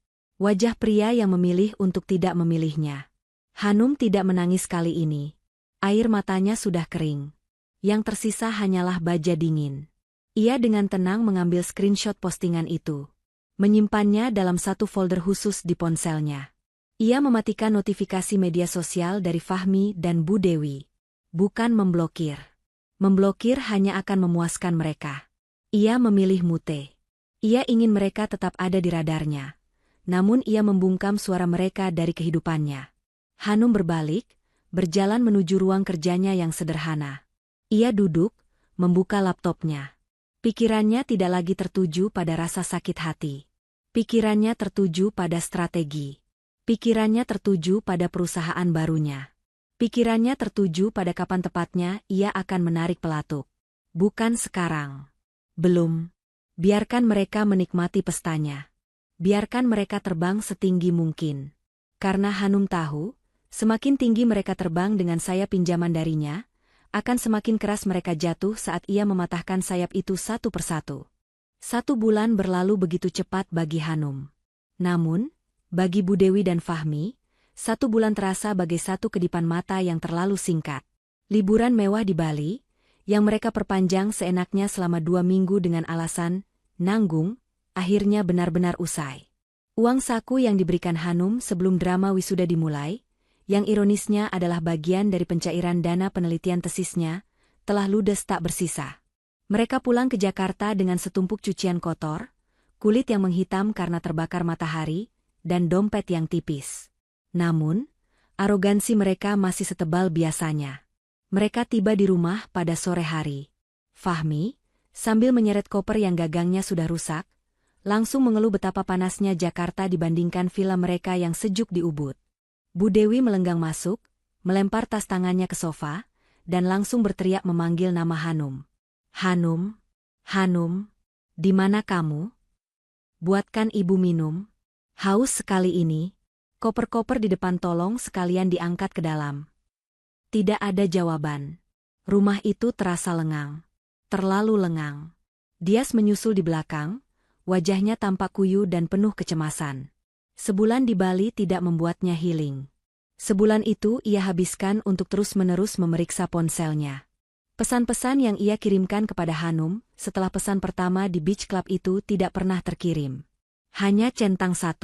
Wajah pria yang memilih untuk tidak memilihnya. Hanum tidak menangis kali ini. Air matanya sudah kering. Yang tersisa hanyalah baja dingin. Ia dengan tenang mengambil screenshot postingan itu. Menyimpannya dalam satu folder khusus di ponselnya. Ia mematikan notifikasi media sosial dari Fahmi dan Bu Dewi. Bukan memblokir. Memblokir hanya akan memuaskan mereka. Ia memilih mute. Ia ingin mereka tetap ada di radarnya. Namun ia membungkam suara mereka dari kehidupannya. Hanum berbalik, berjalan menuju ruang kerjanya yang sederhana. Ia duduk, membuka laptopnya. Pikirannya tidak lagi tertuju pada rasa sakit hati. Pikirannya tertuju pada strategi. Pikirannya tertuju pada perusahaan barunya. Pikirannya tertuju pada kapan tepatnya ia akan menarik pelatuk. Bukan sekarang. Belum. Biarkan mereka menikmati pestanya. Biarkan mereka terbang setinggi mungkin. Karena Hanum tahu, semakin tinggi mereka terbang dengan sayap pinjaman darinya, akan semakin keras mereka jatuh saat ia mematahkan sayap itu satu persatu. 1 bulan berlalu begitu cepat bagi Hanum. Namun, bagi Bu Dewi dan Fahmi, 1 bulan terasa bagai satu kedipan mata yang terlalu singkat. Liburan mewah di Bali, yang mereka perpanjang seenaknya selama 2 minggu dengan alasan nanggung, akhirnya benar-benar usai. Uang saku yang diberikan Hanum sebelum drama wisuda dimulai, yang ironisnya adalah bagian dari pencairan dana penelitian tesisnya, telah ludes tak bersisa. Mereka pulang ke Jakarta dengan setumpuk cucian kotor, kulit yang menghitam karena terbakar matahari, dan dompet yang tipis. Namun, arogansi mereka masih setebal biasanya. Mereka tiba di rumah pada sore hari. Fahmi, sambil menyeret koper yang gagangnya sudah rusak, langsung mengeluh betapa panasnya Jakarta dibandingkan villa mereka yang sejuk di Ubud. Bu Dewi melenggang masuk, melempar tas tangannya ke sofa, dan langsung berteriak memanggil nama Hanum. Hanum, Hanum, di mana kamu? Buatkan ibu minum. Haus sekali ini. Koper-koper di depan tolong sekalian diangkat ke dalam. Tidak ada jawaban. Rumah itu terasa lengang. Terlalu lengang. Dias menyusul di belakang, wajahnya tampak kuyu dan penuh kecemasan. Sebulan di Bali tidak membuatnya healing. Sebulan itu ia habiskan untuk terus-menerus memeriksa ponselnya. Pesan-pesan yang ia kirimkan kepada Hanum setelah pesan pertama di beach club itu tidak pernah terkirim. Hanya centang 1.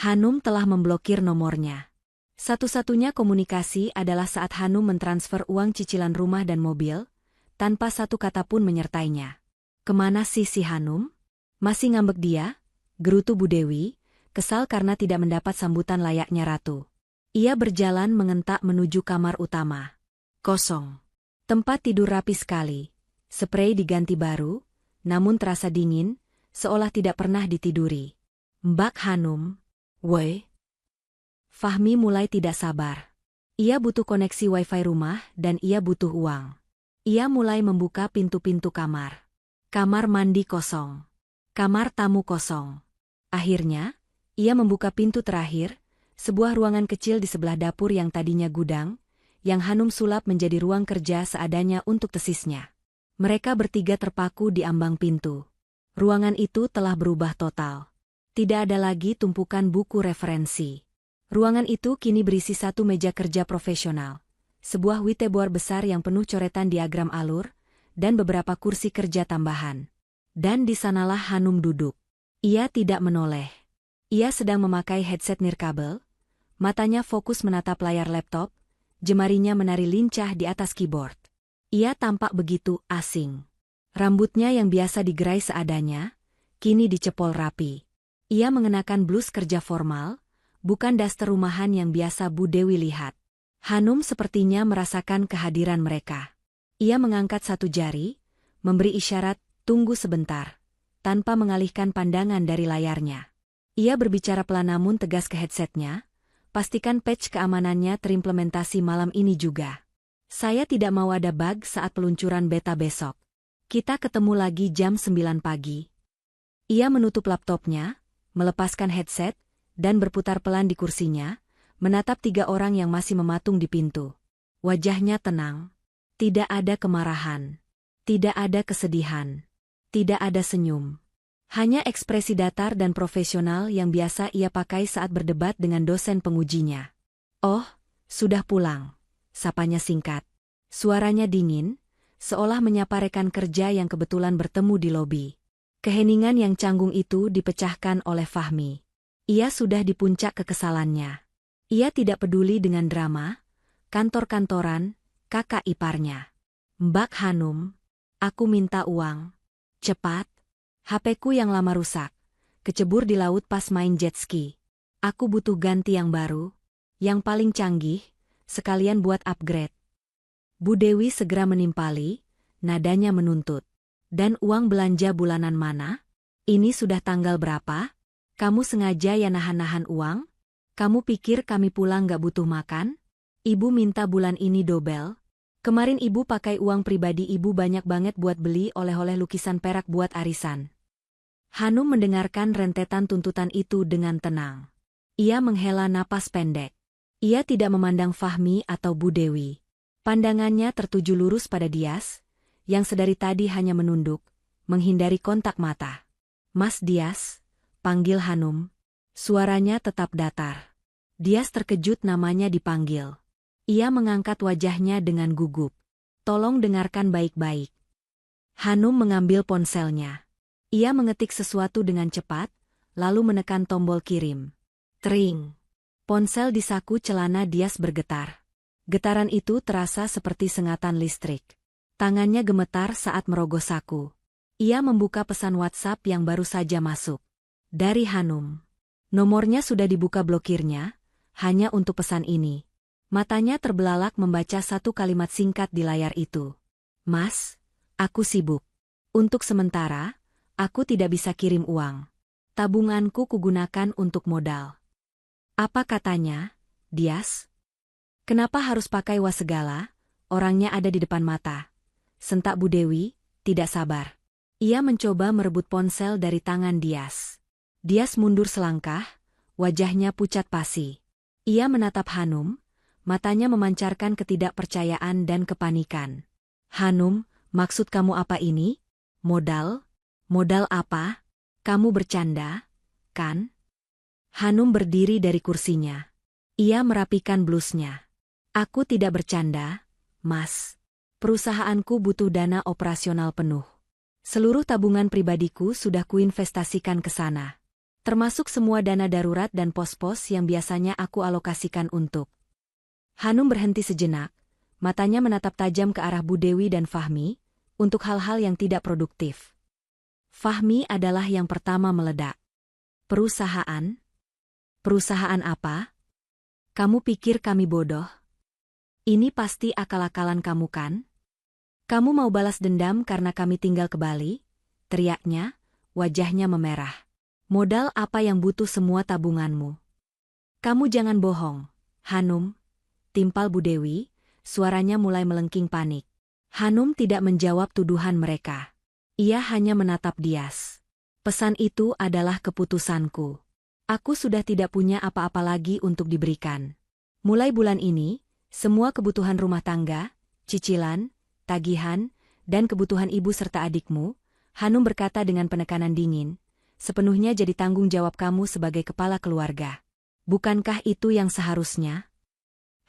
Hanum telah memblokir nomornya. Satu-satunya komunikasi adalah saat Hanum mentransfer uang cicilan rumah dan mobil, tanpa satu kata pun menyertainya. Kemana sih si Hanum? Masih ngambek dia? Gerutu Bu Dewi, kesal karena tidak mendapat sambutan layaknya ratu. Ia berjalan mengentak menuju kamar utama. Kosong. Tempat tidur rapi sekali. Sprei diganti baru, namun terasa dingin, seolah tidak pernah ditiduri. Mbak Hanum, woi. Fahmi mulai tidak sabar. Ia butuh koneksi wifi rumah dan ia butuh uang. Ia mulai membuka pintu-pintu kamar. Kamar mandi kosong. Kamar tamu kosong. Akhirnya, ia membuka pintu terakhir, sebuah ruangan kecil di sebelah dapur yang tadinya gudang, yang Hanum sulap menjadi ruang kerja seadanya untuk tesisnya. Mereka bertiga terpaku di ambang pintu. Ruangan itu telah berubah total. Tidak ada lagi tumpukan buku referensi. Ruangan itu kini berisi satu meja kerja profesional, sebuah whiteboard besar yang penuh coretan diagram alur, dan beberapa kursi kerja tambahan. Dan di sanalah Hanum duduk. Ia tidak menoleh. Ia sedang memakai headset nirkabel, matanya fokus menatap layar laptop, jemarinya menari lincah di atas keyboard. Ia tampak begitu asing. Rambutnya yang biasa digerai seadanya, kini dicepol rapi. Ia mengenakan blus kerja formal, bukan daster rumahan yang biasa Bu Dewi lihat. Hanum sepertinya merasakan kehadiran mereka. Ia mengangkat satu jari, memberi isyarat, tunggu sebentar, tanpa mengalihkan pandangan dari layarnya. Ia berbicara pelan namun tegas ke headsetnya, pastikan patch keamanannya terimplementasi malam ini juga. Saya tidak mau ada bug saat peluncuran beta besok. Kita ketemu lagi jam 9 pagi. Ia menutup laptopnya, melepaskan headset, dan berputar pelan di kursinya, menatap 3 orang yang masih mematung di pintu. Wajahnya tenang. Tidak ada kemarahan. Tidak ada kesedihan. Tidak ada senyum. Hanya ekspresi datar dan profesional yang biasa ia pakai saat berdebat dengan dosen pengujinya. Oh, sudah pulang. Sapanya singkat. Suaranya dingin, seolah menyapa rekan kerja yang kebetulan bertemu di lobi. Keheningan yang canggung itu dipecahkan oleh Fahmi. Ia sudah di puncak kekesalannya. Ia tidak peduli dengan drama, kantor-kantoran, kakak iparnya. Mbak Hanum, aku minta uang. Cepat. HP-ku yang lama rusak. Kecebur di laut pas main jet ski. Aku butuh ganti yang baru, yang paling canggih, sekalian buat upgrade. Bu Dewi segera menimpali, nadanya menuntut. Dan uang belanja bulanan mana? Ini sudah tanggal berapa? Kamu sengaja ya nahan-nahan uang? Kamu pikir kami pulang gak butuh makan? Ibu minta bulan ini dobel. Kemarin ibu pakai uang pribadi ibu banyak banget buat beli oleh-oleh lukisan perak buat arisan. Hanum mendengarkan rentetan tuntutan itu dengan tenang. Ia menghela napas pendek. Ia tidak memandang Fahmi atau Bu Dewi. Pandangannya tertuju lurus pada Dias, yang sedari tadi hanya menunduk, menghindari kontak mata. "Mas Dias," panggil Hanum. Suaranya tetap datar. Dias terkejut namanya dipanggil. Ia mengangkat wajahnya dengan gugup. "Tolong dengarkan baik-baik." Hanum mengambil ponselnya. Ia mengetik sesuatu dengan cepat, lalu menekan tombol kirim. Tring. Ponsel di saku celana Dias bergetar. Getaran itu terasa seperti sengatan listrik. Tangannya gemetar saat merogoh saku. Ia membuka pesan WhatsApp yang baru saja masuk. Dari Hanum. Nomornya sudah dibuka blokirnya, hanya untuk pesan ini. Matanya terbelalak membaca satu kalimat singkat di layar itu. "Mas, aku sibuk. Untuk sementara, aku tidak bisa kirim uang. Tabunganku kugunakan untuk modal." "Apa katanya, Dias? Kenapa harus pakai was segala? Orangnya ada di depan mata." Sentak Bu Dewi, tidak sabar. Ia mencoba merebut ponsel dari tangan Dias. Dias mundur selangkah, wajahnya pucat pasi. Ia menatap Hanum, matanya memancarkan ketidakpercayaan dan kepanikan. "Hanum, maksud kamu apa ini? Modal? Modal apa? Kamu bercanda, kan?" Hanum berdiri dari kursinya. Ia merapikan blusnya. "Aku tidak bercanda, Mas. Perusahaanku butuh dana operasional penuh. Seluruh tabungan pribadiku sudah kuinvestasikan ke sana. Termasuk semua dana darurat dan pos-pos yang biasanya aku alokasikan untuk." Hanum berhenti sejenak, matanya menatap tajam ke arah Bu Dewi dan Fahmi, untuk hal-hal yang tidak produktif. Fahmi adalah yang pertama meledak. "Perusahaan? Perusahaan apa? Kamu pikir kami bodoh? Ini pasti akal-akalan kamu kan? Kamu mau balas dendam karena kami tinggal ke Bali?" teriaknya, wajahnya memerah. "Modal apa yang butuh semua tabunganmu? Kamu jangan bohong, Hanum," timpal Bu Dewi, suaranya mulai melengking panik. Hanum tidak menjawab tuduhan mereka. Ia hanya menatap Dias. "Pesan itu adalah keputusanku. Aku sudah tidak punya apa-apa lagi untuk diberikan. Mulai bulan ini, semua kebutuhan rumah tangga, cicilan, tagihan, dan kebutuhan ibu serta adikmu," Hanum berkata dengan penekanan dingin, "sepenuhnya jadi tanggung jawab kamu sebagai kepala keluarga. Bukankah itu yang seharusnya?"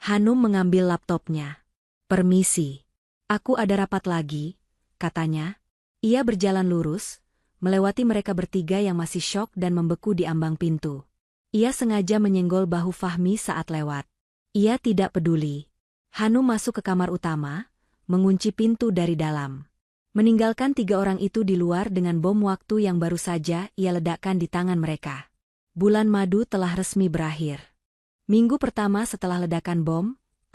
Hanum mengambil laptopnya. "Permisi. Aku ada rapat lagi," katanya. Ia berjalan lurus, melewati mereka bertiga yang masih syok dan membeku di ambang pintu. Ia sengaja menyenggol bahu Fahmi saat lewat. Ia tidak peduli. Hanum masuk ke kamar utama, mengunci pintu dari dalam. Meninggalkan tiga orang itu di luar dengan bom waktu yang baru saja ia ledakkan di tangan mereka. Bulan madu telah resmi berakhir. Minggu pertama setelah ledakan bom,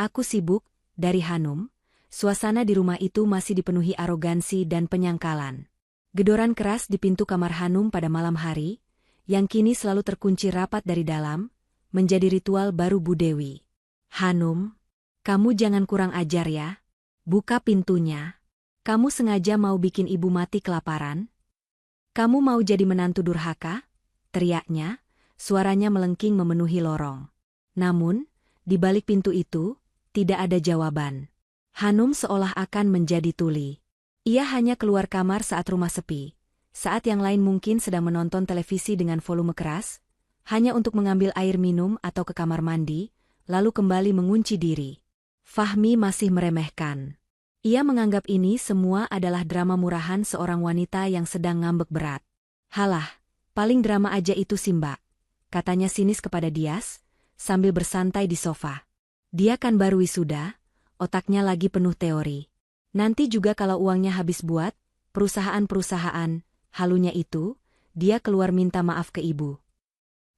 "Aku sibuk," dari Hanum. Suasana di rumah itu masih dipenuhi arogansi dan penyangkalan. Gedoran keras di pintu kamar Hanum pada malam hari, yang kini selalu terkunci rapat dari dalam, menjadi ritual baru Bu Dewi. "Hanum, kamu jangan kurang ajar ya. Buka pintunya. Kamu sengaja mau bikin ibu mati kelaparan? Kamu mau jadi menantu durhaka?" teriaknya, suaranya melengking memenuhi lorong. Namun, di balik pintu itu, tidak ada jawaban. Hanum seolah akan menjadi tuli. Ia hanya keluar kamar saat rumah sepi, saat yang lain mungkin sedang menonton televisi dengan volume keras, hanya untuk mengambil air minum atau ke kamar mandi, lalu kembali mengunci diri. Fahmi masih meremehkan. Ia menganggap ini semua adalah drama murahan seorang wanita yang sedang ngambek berat. "Halah, paling drama aja itu sih Mbak," katanya sinis kepada Dias, sambil bersantai di sofa. Dia kan baru wisuda, otaknya lagi penuh teori. Nanti juga kalau uangnya habis buat perusahaan-perusahaan, halunya itu, dia keluar minta maaf ke ibu.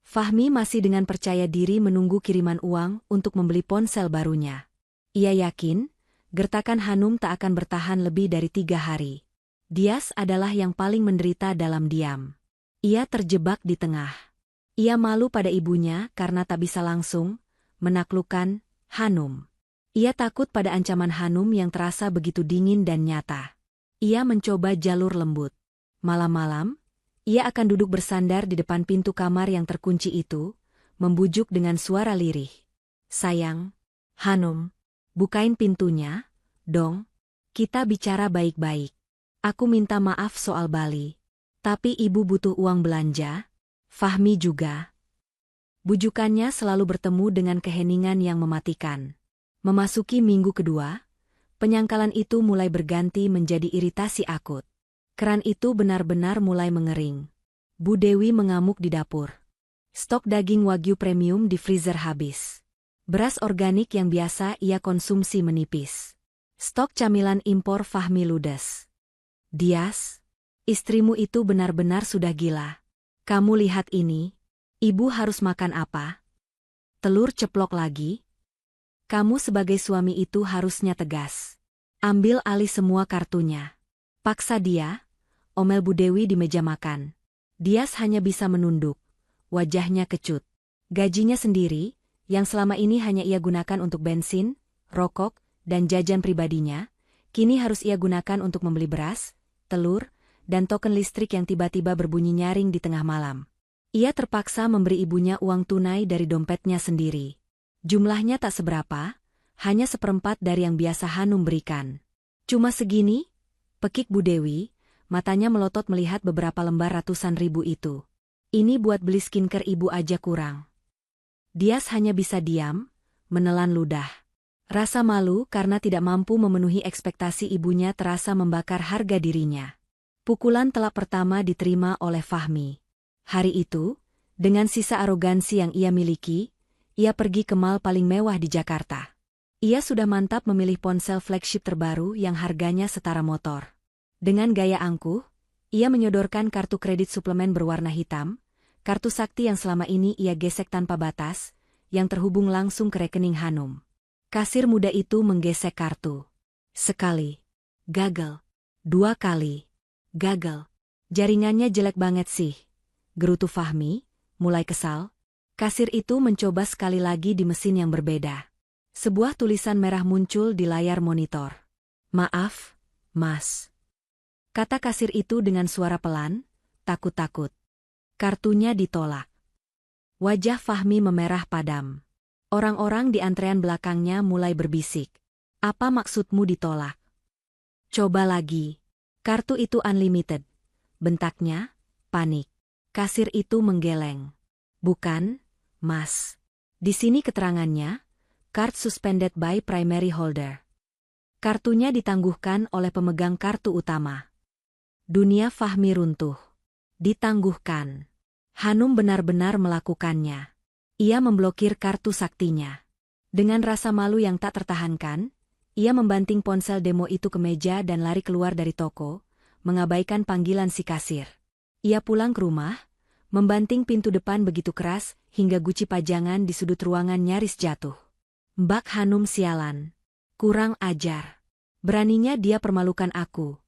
Fahmi masih dengan percaya diri menunggu kiriman uang untuk membeli ponsel barunya. Ia yakin, gertakan Hanum tak akan bertahan lebih dari 3 hari. Dias adalah yang paling menderita dalam diam. Ia terjebak di tengah. Ia malu pada ibunya karena tak bisa langsung menaklukkan Hanum. Ia takut pada ancaman Hanum yang terasa begitu dingin dan nyata. Ia mencoba jalur lembut. Malam-malam, ia akan duduk bersandar di depan pintu kamar yang terkunci itu, membujuk dengan suara lirih. "Sayang, Hanum, bukain pintunya, dong. Kita bicara baik-baik. Aku minta maaf soal Bali. Tapi ibu butuh uang belanja. Fahmi juga. Bujukannya selalu bertemu dengan keheningan yang mematikan. Memasuki minggu kedua, penyangkalan itu mulai berganti menjadi iritasi akut. Keran itu benar-benar mulai mengering. Bu Dewi mengamuk di dapur. Stok daging Wagyu premium di freezer habis. Beras organik yang biasa ia konsumsi menipis. Stok camilan impor Fahmi ludes. Dias, istrimu itu benar-benar sudah gila. Kamu lihat ini, ibu harus makan apa? Telur ceplok lagi? Kamu sebagai suami itu harusnya tegas. Ambil alih semua kartunya. Paksa dia, omel Bu Dewi di meja makan. Dias hanya bisa menunduk. Wajahnya kecut. Gajinya sendiri, yang selama ini hanya ia gunakan untuk bensin, rokok, dan jajan pribadinya, kini harus ia gunakan untuk membeli beras, telur, dan token listrik yang tiba-tiba berbunyi nyaring di tengah malam. Ia terpaksa memberi ibunya uang tunai dari dompetnya sendiri. Jumlahnya tak seberapa, hanya seperempat dari yang biasa Hanum berikan. Cuma segini? Pekik Bu Dewi, matanya melotot melihat beberapa lembar ratusan ribu itu. Ini buat beli skincare ibu aja kurang. Dias hanya bisa diam, menelan ludah. Rasa malu karena tidak mampu memenuhi ekspektasi ibunya terasa membakar harga dirinya. Pukulan telak pertama diterima oleh Fahmi. Hari itu, dengan sisa arogansi yang ia miliki, ia pergi ke mall paling mewah di Jakarta. Ia sudah mantap memilih ponsel flagship terbaru yang harganya setara motor. Dengan gaya angkuh, ia menyodorkan kartu kredit suplemen berwarna hitam, kartu sakti yang selama ini ia gesek tanpa batas, yang terhubung langsung ke rekening Hanum. Kasir muda itu menggesek kartu. Sekali. Gagal. 2 kali. Gagal. Jaringannya jelek banget sih. Gerutu Fahmi, mulai kesal. Kasir itu mencoba sekali lagi di mesin yang berbeda. Sebuah tulisan merah muncul di layar monitor. Maaf, Mas. Kata kasir itu dengan suara pelan, takut-takut. Kartunya ditolak. Wajah Fahmi memerah padam. Orang-orang di antrean belakangnya mulai berbisik. Apa maksudmu ditolak? Coba lagi. Kartu itu unlimited. Bentaknya, panik. Kasir itu menggeleng. Bukan, Mas. Di sini keterangannya, card suspended by primary holder. Kartunya ditangguhkan oleh pemegang kartu utama. Dunia Fahmi runtuh. Ditangguhkan. Hanum benar-benar melakukannya. Ia memblokir kartu saktinya. Dengan rasa malu yang tak tertahankan, ia membanting ponsel demo itu ke meja dan lari keluar dari toko, mengabaikan panggilan si kasir. Ia pulang ke rumah, membanting pintu depan begitu keras hingga guci pajangan di sudut ruangan nyaris jatuh. Mbak Hanum sialan. Kurang ajar. Beraninya dia permalukan aku.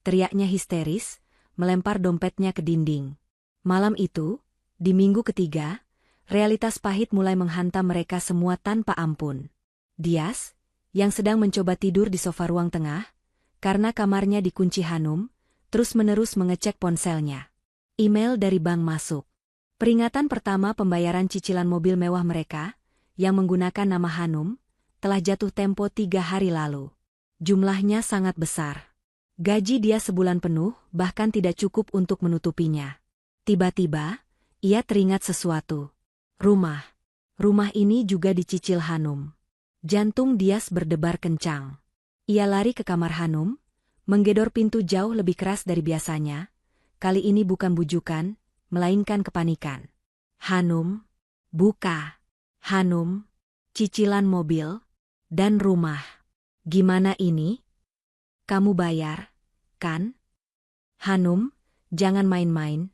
Teriaknya histeris, melempar dompetnya ke dinding. Malam itu, di minggu ketiga, realitas pahit mulai menghantam mereka semua tanpa ampun. Dias, yang sedang mencoba tidur di sofa ruang tengah, karena kamarnya dikunci Hanum, terus-menerus mengecek ponselnya. Email dari bank masuk. Peringatan pertama pembayaran cicilan mobil mewah mereka, yang menggunakan nama Hanum, telah jatuh tempo 3 hari lalu. Jumlahnya sangat besar. Gaji dia sebulan penuh bahkan tidak cukup untuk menutupinya. Tiba-tiba, ia teringat sesuatu. Rumah. Rumah ini juga dicicil Hanum. Jantung Dias berdebar kencang. Ia lari ke kamar Hanum, menggedor pintu jauh lebih keras dari biasanya. Kali ini bukan bujukan, melainkan kepanikan. Hanum, buka. Hanum, cicilan mobil, dan rumah. Gimana ini? Kamu bayar, kan? Hanum, jangan main-main.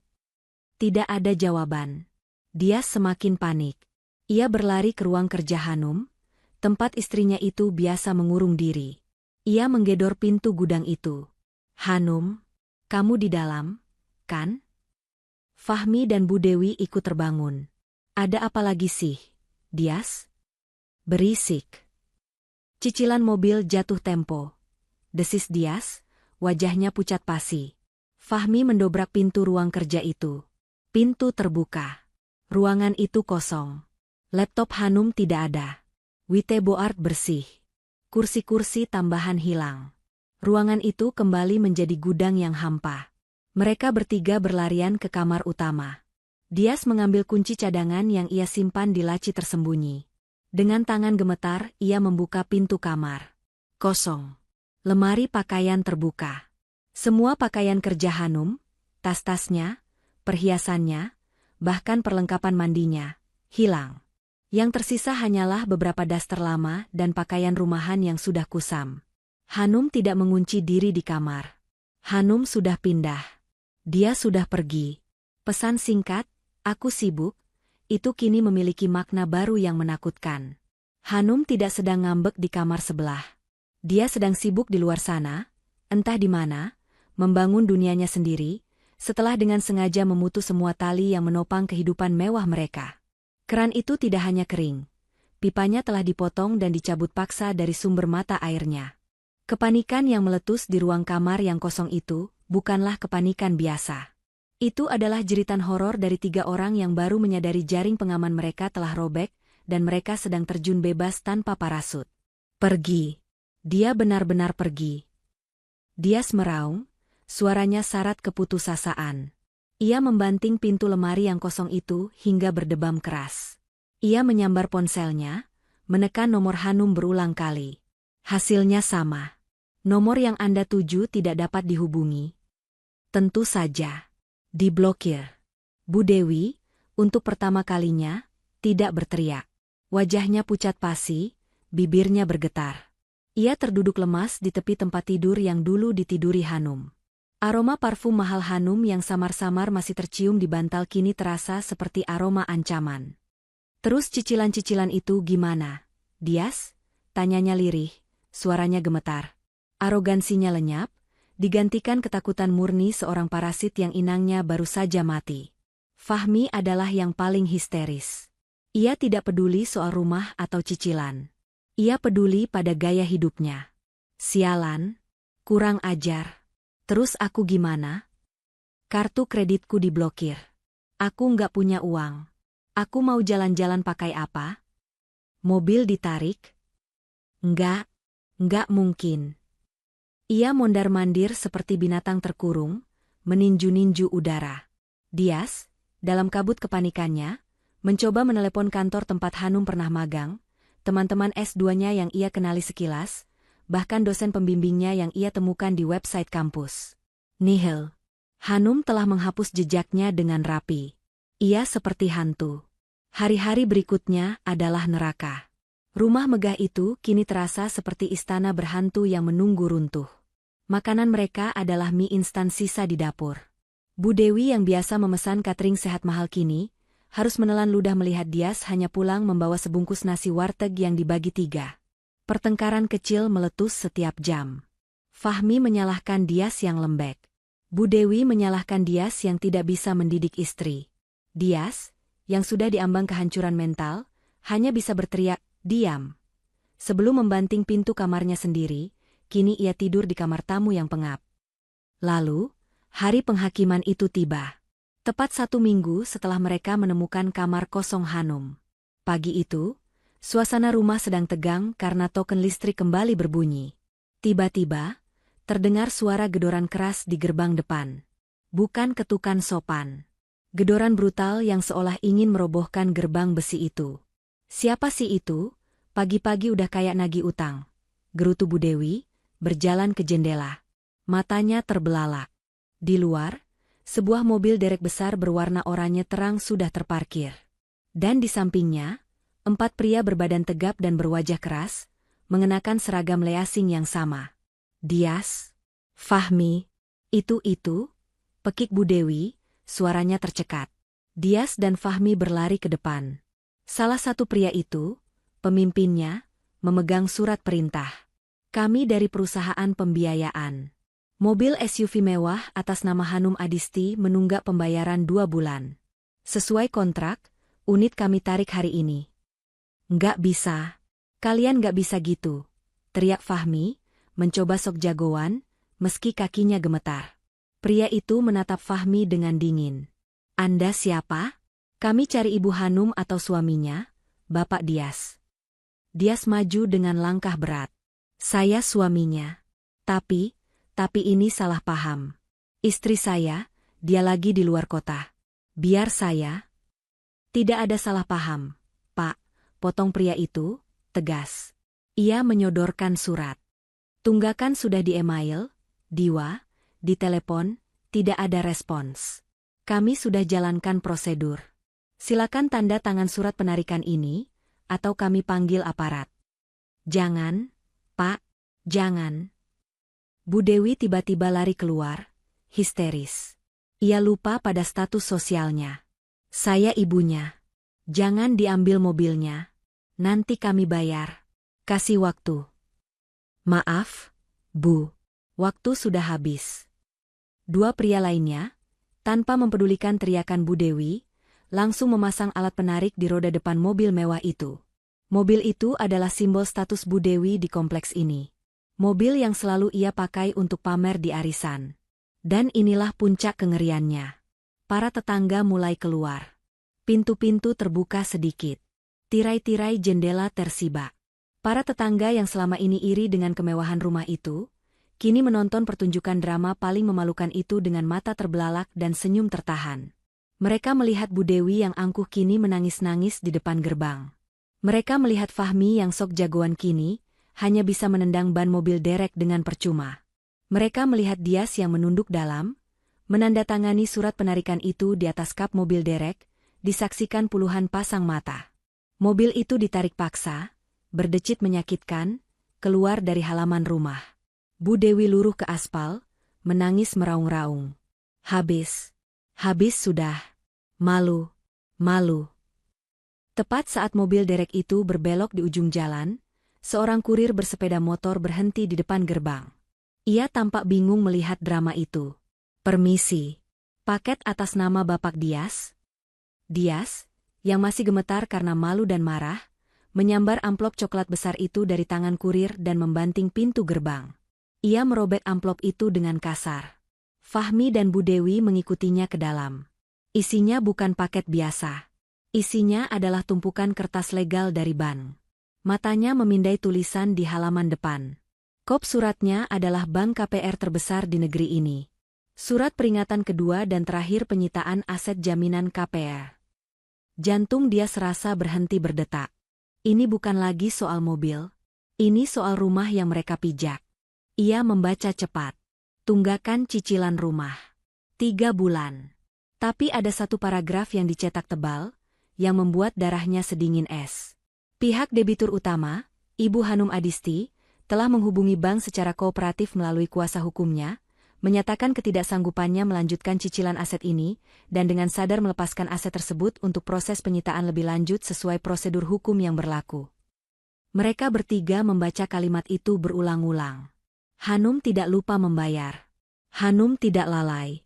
Tidak ada jawaban. Dia semakin panik. Ia berlari ke ruang kerja Hanum, tempat istrinya itu biasa mengurung diri. Ia menggedor pintu gudang itu. Hanum, kamu di dalam, kan? Fahmi dan Bu Dewi ikut terbangun. Ada apa lagi sih, Dias? Berisik. Cicilan mobil jatuh tempo. Desis Dias, wajahnya pucat pasi. Fahmi mendobrak pintu ruang kerja itu. Pintu terbuka. Ruangan itu kosong. Laptop Hanum tidak ada. Whiteboard bersih. Kursi-kursi tambahan hilang. Ruangan itu kembali menjadi gudang yang hampa. Mereka bertiga berlarian ke kamar utama. Dias mengambil kunci cadangan yang ia simpan di laci tersembunyi. Dengan tangan gemetar, ia membuka pintu kamar. Kosong. Lemari pakaian terbuka. Semua pakaian kerja Hanum, tas-tasnya, perhiasannya, bahkan perlengkapan mandinya, hilang. Yang tersisa hanyalah beberapa daster lama dan pakaian rumahan yang sudah kusam. Hanum tidak mengunci diri di kamar. Hanum sudah pindah. Dia sudah pergi. Pesan singkat, "Aku sibuk," itu kini memiliki makna baru yang menakutkan. Hanum tidak sedang ngambek di kamar sebelah. Dia sedang sibuk di luar sana, entah di mana, membangun dunianya sendiri, setelah dengan sengaja memutus semua tali yang menopang kehidupan mewah mereka. Keran itu tidak hanya kering. Pipanya telah dipotong dan dicabut paksa dari sumber mata airnya. Kepanikan yang meletus di ruang kamar yang kosong itu bukanlah kepanikan biasa. Itu adalah jeritan horor dari 3 orang yang baru menyadari jaring pengaman mereka telah robek dan mereka sedang terjun bebas tanpa parasut. Pergi. Dia benar-benar pergi. Dias meraung, suaranya syarat keputusasaan. Ia membanting pintu lemari yang kosong itu hingga berdebam keras. Ia menyambar ponselnya, menekan nomor Hanum berulang kali. Hasilnya sama. Nomor yang Anda tuju tidak dapat dihubungi. Tentu saja. Diblokir. Bu Dewi, untuk pertama kalinya, tidak berteriak. Wajahnya pucat pasi, bibirnya bergetar. Ia terduduk lemas di tepi tempat tidur yang dulu ditiduri Hanum. Aroma parfum mahal Hanum yang samar-samar masih tercium di bantal kini terasa seperti aroma ancaman. "Terus cicilan-cicilan itu gimana, Dias?" tanyanya lirih, suaranya gemetar. Arogansinya lenyap, digantikan ketakutan murni seorang parasit yang inangnya baru saja mati. Fahmi adalah yang paling histeris. Ia tidak peduli soal rumah atau cicilan. Ia peduli pada gaya hidupnya. Sialan, kurang ajar. Terus aku gimana? Kartu kreditku diblokir. Aku nggak punya uang. Aku mau jalan-jalan pakai apa? Mobil ditarik? Nggak mungkin. Ia mondar-mandir seperti binatang terkurung, meninju-ninju udara. Dias, dalam kabut kepanikannya, mencoba menelepon kantor tempat Hanum pernah magang, teman-teman S2-nya yang ia kenali sekilas, bahkan dosen pembimbingnya yang ia temukan di website kampus. Nihil. Hanum telah menghapus jejaknya dengan rapi. Ia seperti hantu. Hari-hari berikutnya adalah neraka. Rumah megah itu kini terasa seperti istana berhantu yang menunggu runtuh. Makanan mereka adalah mie instan sisa di dapur. Bu Dewi yang biasa memesan catering sehat mahal kini, harus menelan ludah melihat Dias hanya pulang membawa sebungkus nasi warteg yang dibagi 3. Pertengkaran kecil meletus setiap jam. Fahmi menyalahkan Dias yang lembek. Bu Dewi menyalahkan Dias yang tidak bisa mendidik istri. Dias, yang sudah diambang kehancuran mental, hanya bisa berteriak, "Diam!" Sebelum membanting pintu kamarnya sendiri, kini ia tidur di kamar tamu yang pengap. Lalu, hari penghakiman itu tiba. Tepat 1 minggu setelah mereka menemukan kamar kosong Hanum. Pagi itu, suasana rumah sedang tegang karena token listrik kembali berbunyi. Tiba-tiba, terdengar suara gedoran keras di gerbang depan. Bukan ketukan sopan. Gedoran brutal yang seolah ingin merobohkan gerbang besi itu. "Siapa sih itu? Pagi-pagi udah kayak nagih utang," gerutu Bu Dewi, berjalan ke jendela. Matanya terbelalak. Di luar, sebuah mobil derek besar berwarna oranye terang sudah terparkir. Dan di sampingnya, 4 pria berbadan tegap dan berwajah keras, mengenakan seragam leasing yang sama. "Dias, Fahmi, itu," pekik Bu Dewi, suaranya tercekat. Dias dan Fahmi berlari ke depan. Salah satu pria itu, pemimpinnya, memegang surat perintah. "Kami dari perusahaan pembiayaan. Mobil SUV mewah atas nama Hanum Adisti menunggak pembayaran 2 bulan. Sesuai kontrak, unit kami tarik hari ini." "Nggak bisa. Kalian nggak bisa gitu," teriak Fahmi, mencoba sok jagoan, meski kakinya gemetar. Pria itu menatap Fahmi dengan dingin. "Anda siapa?" "Kami cari Ibu Hanum atau suaminya, Bapak Dias." Dias maju dengan langkah berat. "Saya suaminya." Tapi ini salah paham. Istri saya, dia lagi di luar kota. Biar saya. Tidak ada salah paham, Pak, potong pria itu, tegas. Ia menyodorkan surat. Tunggakan sudah di email, Diwa, di telepon, tidak ada respons. Kami sudah jalankan prosedur. Silakan tanda tangan surat penarikan ini, atau kami panggil aparat. Jangan, Pak, jangan. Bu Dewi tiba-tiba lari keluar, histeris. Ia lupa pada status sosialnya. Saya ibunya. Jangan diambil mobilnya. Nanti kami bayar. Kasih waktu. Maaf, Bu. Waktu sudah habis. Dua pria lainnya, tanpa mempedulikan teriakan Bu Dewi, langsung memasang alat penarik di roda depan mobil mewah itu. Mobil itu adalah simbol status Bu Dewi di kompleks ini. Mobil yang selalu ia pakai untuk pamer di arisan. Dan inilah puncak kengeriannya. Para tetangga mulai keluar. Pintu-pintu terbuka sedikit. Tirai-tirai jendela tersibak. Para tetangga yang selama ini iri dengan kemewahan rumah itu, kini menonton pertunjukan drama paling memalukan itu dengan mata terbelalak dan senyum tertahan. Mereka melihat Bu Dewi yang angkuh kini menangis-nangis di depan gerbang. Mereka melihat Fahmi yang sok jagoan kini, hanya bisa menendang ban mobil derek dengan percuma. Mereka melihat Dias yang menunduk dalam, menandatangani surat penarikan itu di atas kap mobil derek, disaksikan puluhan pasang mata. Mobil itu ditarik paksa, berdecit menyakitkan, keluar dari halaman rumah. Bu Dewi luruh ke aspal, menangis meraung-raung. Habis sudah. Malu. Tepat saat mobil derek itu berbelok di ujung jalan, seorang kurir bersepeda motor berhenti di depan gerbang. Ia tampak bingung melihat drama itu. Permisi. Paket atas nama Bapak Dias? Dias, yang masih gemetar karena malu dan marah, menyambar amplop coklat besar itu dari tangan kurir dan membanting pintu gerbang. Ia merobek amplop itu dengan kasar. Fahmi dan Bu Dewi mengikutinya ke dalam. Isinya bukan paket biasa. Isinya adalah tumpukan kertas legal dari bank. Matanya memindai tulisan di halaman depan. Kop suratnya adalah bank KPR terbesar di negeri ini. Surat peringatan kedua dan terakhir penyitaan aset jaminan KPR. Jantung dia serasa berhenti berdetak. Ini bukan lagi soal mobil. Ini soal rumah yang mereka pijak. Ia membaca cepat. Tunggakan cicilan rumah. 3 bulan. Tapi ada satu paragraf yang dicetak tebal, yang membuat darahnya sedingin es. Pihak debitur utama, Ibu Hanum Adisti, telah menghubungi bank secara kooperatif melalui kuasa hukumnya, menyatakan ketidaksanggupannya melanjutkan cicilan aset ini, dan dengan sadar melepaskan aset tersebut untuk proses penyitaan lebih lanjut sesuai prosedur hukum yang berlaku. Mereka bertiga membaca kalimat itu berulang-ulang. Hanum tidak lupa membayar. Hanum tidak lalai.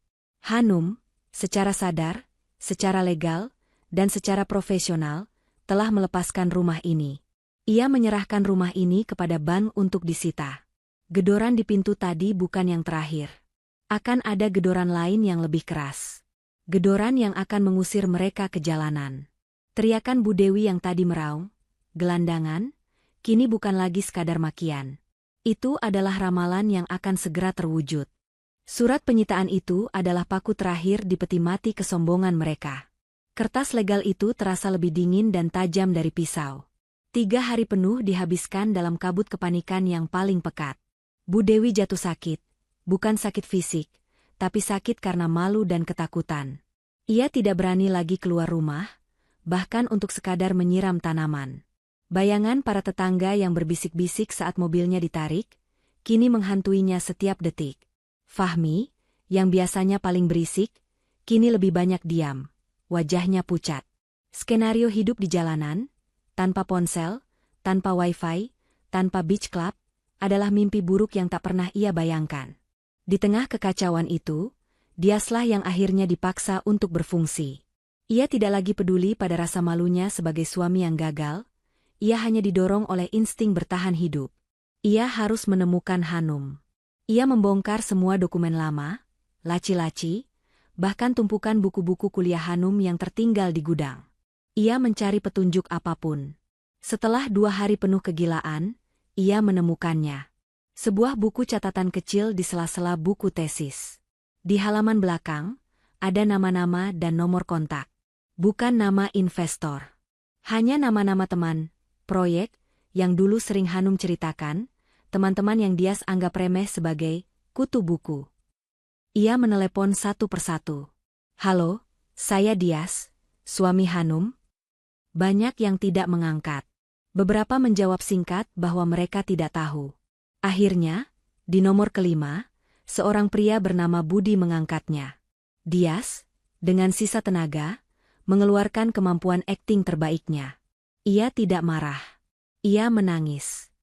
Hanum, secara sadar, secara legal, dan secara profesional, telah melepaskan rumah ini. Ia menyerahkan rumah ini kepada bank untuk disita. Gedoran di pintu tadi bukan yang terakhir. Akan ada gedoran lain yang lebih keras. Gedoran yang akan mengusir mereka ke jalanan. Teriakan Bu Dewi yang tadi meraung, gelandangan, kini bukan lagi sekadar makian. Itu adalah ramalan yang akan segera terwujud. Surat penyitaan itu adalah paku terakhir di peti mati kesombongan mereka. Kertas legal itu terasa lebih dingin dan tajam dari pisau. 3 hari penuh dihabiskan dalam kabut kepanikan yang paling pekat. Bu Dewi jatuh sakit, bukan sakit fisik, tapi sakit karena malu dan ketakutan. Ia tidak berani lagi keluar rumah, bahkan untuk sekadar menyiram tanaman. Bayangan para tetangga yang berbisik-bisik saat mobilnya ditarik, kini menghantuinya setiap detik. Fahmi, yang biasanya paling berisik, kini lebih banyak diam, wajahnya pucat. Skenario hidup di jalanan, tanpa ponsel, tanpa wifi, tanpa beach club, adalah mimpi buruk yang tak pernah ia bayangkan. Di tengah kekacauan itu, Diaslah yang akhirnya dipaksa untuk berfungsi. Ia tidak lagi peduli pada rasa malunya sebagai suami yang gagal, ia hanya didorong oleh insting bertahan hidup. Ia harus menemukan Hanum. Ia membongkar semua dokumen lama, laci-laci, bahkan tumpukan buku-buku kuliah Hanum yang tertinggal di gudang. Ia mencari petunjuk apapun. Setelah 2 hari penuh kegilaan, ia menemukannya. Sebuah buku catatan kecil di sela-sela buku tesis. Di halaman belakang, ada nama-nama dan nomor kontak. Bukan nama investor. Hanya nama-nama teman, proyek, yang dulu sering Hanum ceritakan, teman-teman yang Dias anggap remeh sebagai kutu buku. Ia menelepon satu persatu. "Halo, saya Dias, suami Hanum." Banyak yang tidak mengangkat. Beberapa menjawab singkat bahwa mereka tidak tahu. Akhirnya, di nomor kelima, seorang pria bernama Budi mengangkatnya. Dias, dengan sisa tenaga, mengeluarkan kemampuan akting terbaiknya. Ia tidak marah. Ia menangis.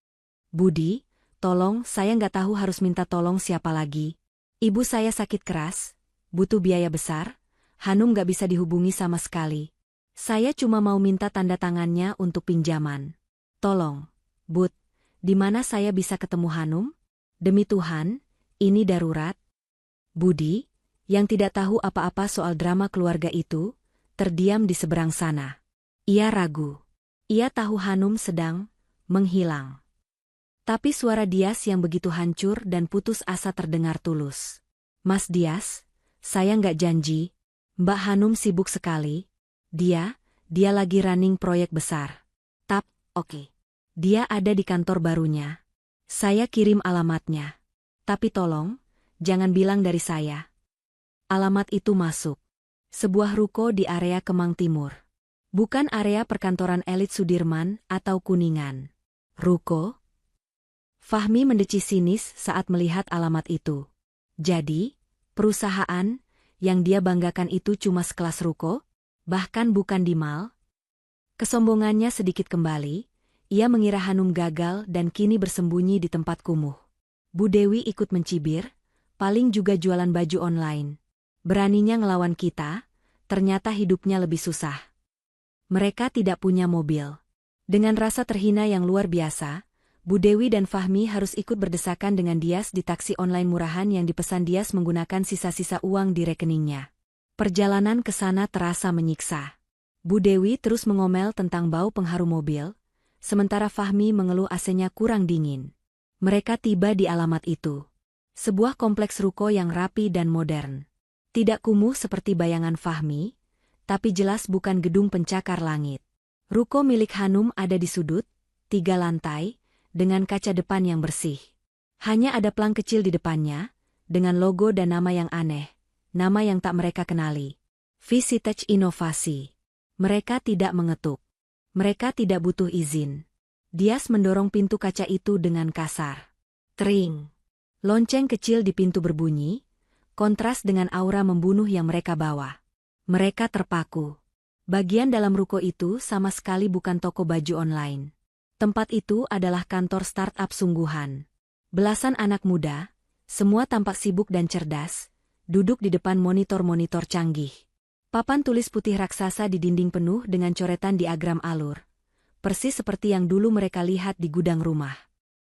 "Budi, tolong, saya nggak tahu harus minta tolong siapa lagi. Ibu saya sakit keras, butuh biaya besar, Hanum nggak bisa dihubungi sama sekali. Saya cuma mau minta tanda tangannya untuk pinjaman. Tolong, Bud, di mana saya bisa ketemu Hanum? Demi Tuhan, ini darurat." Budi, yang tidak tahu apa-apa soal drama keluarga itu, terdiam di seberang sana. Ia ragu. Ia tahu Hanum sedang menghilang. Tapi suara Dias yang begitu hancur dan putus asa terdengar tulus. "Mas Dias, saya nggak janji. Mbak Hanum sibuk sekali. Dia lagi running proyek besar. Oke. Dia ada di kantor barunya. Saya kirim alamatnya. Tapi tolong, jangan bilang dari saya." Alamat itu masuk. Sebuah ruko di area Kemang Timur. Bukan area perkantoran elit Sudirman atau Kuningan. Ruko? Fahmi mendeci sinis saat melihat alamat itu. Jadi, perusahaan yang dia banggakan itu cuma sekelas ruko? Bahkan bukan di mall? Kesombongannya sedikit kembali. Ia mengira Hanum gagal dan kini bersembunyi di tempat kumuh. Bu Dewi ikut mencibir, paling juga jualan baju online. Beraninya ngelawan kita, ternyata hidupnya lebih susah. Mereka tidak punya mobil. Dengan rasa terhina yang luar biasa, Bu Dewi dan Fahmi harus ikut berdesakan dengan Dias di taksi online murahan yang dipesan Dias menggunakan sisa-sisa uang di rekeningnya. Perjalanan ke sana terasa menyiksa. Bu Dewi terus mengomel tentang bau pengharum mobil, sementara Fahmi mengeluh AC-nya kurang dingin. Mereka tiba di alamat itu. Sebuah kompleks ruko yang rapi dan modern. Tidak kumuh seperti bayangan Fahmi, tapi jelas bukan gedung pencakar langit. Ruko milik Hanum ada di sudut, 3 lantai, dengan kaca depan yang bersih. Hanya ada plang kecil di depannya, dengan logo dan nama yang aneh, nama yang tak mereka kenali. Visitage Inovasi. Mereka tidak mengetuk. Mereka tidak butuh izin. Dias mendorong pintu kaca itu dengan kasar. Tring. Lonceng kecil di pintu berbunyi, kontras dengan aura membunuh yang mereka bawa. Mereka terpaku. Bagian dalam ruko itu sama sekali bukan toko baju online. Tempat itu adalah kantor startup sungguhan. Belasan anak muda, semua tampak sibuk dan cerdas, duduk di depan monitor-monitor canggih. Papan tulis putih raksasa di dinding penuh dengan coretan diagram alur. Persis seperti yang dulu mereka lihat di gudang rumah.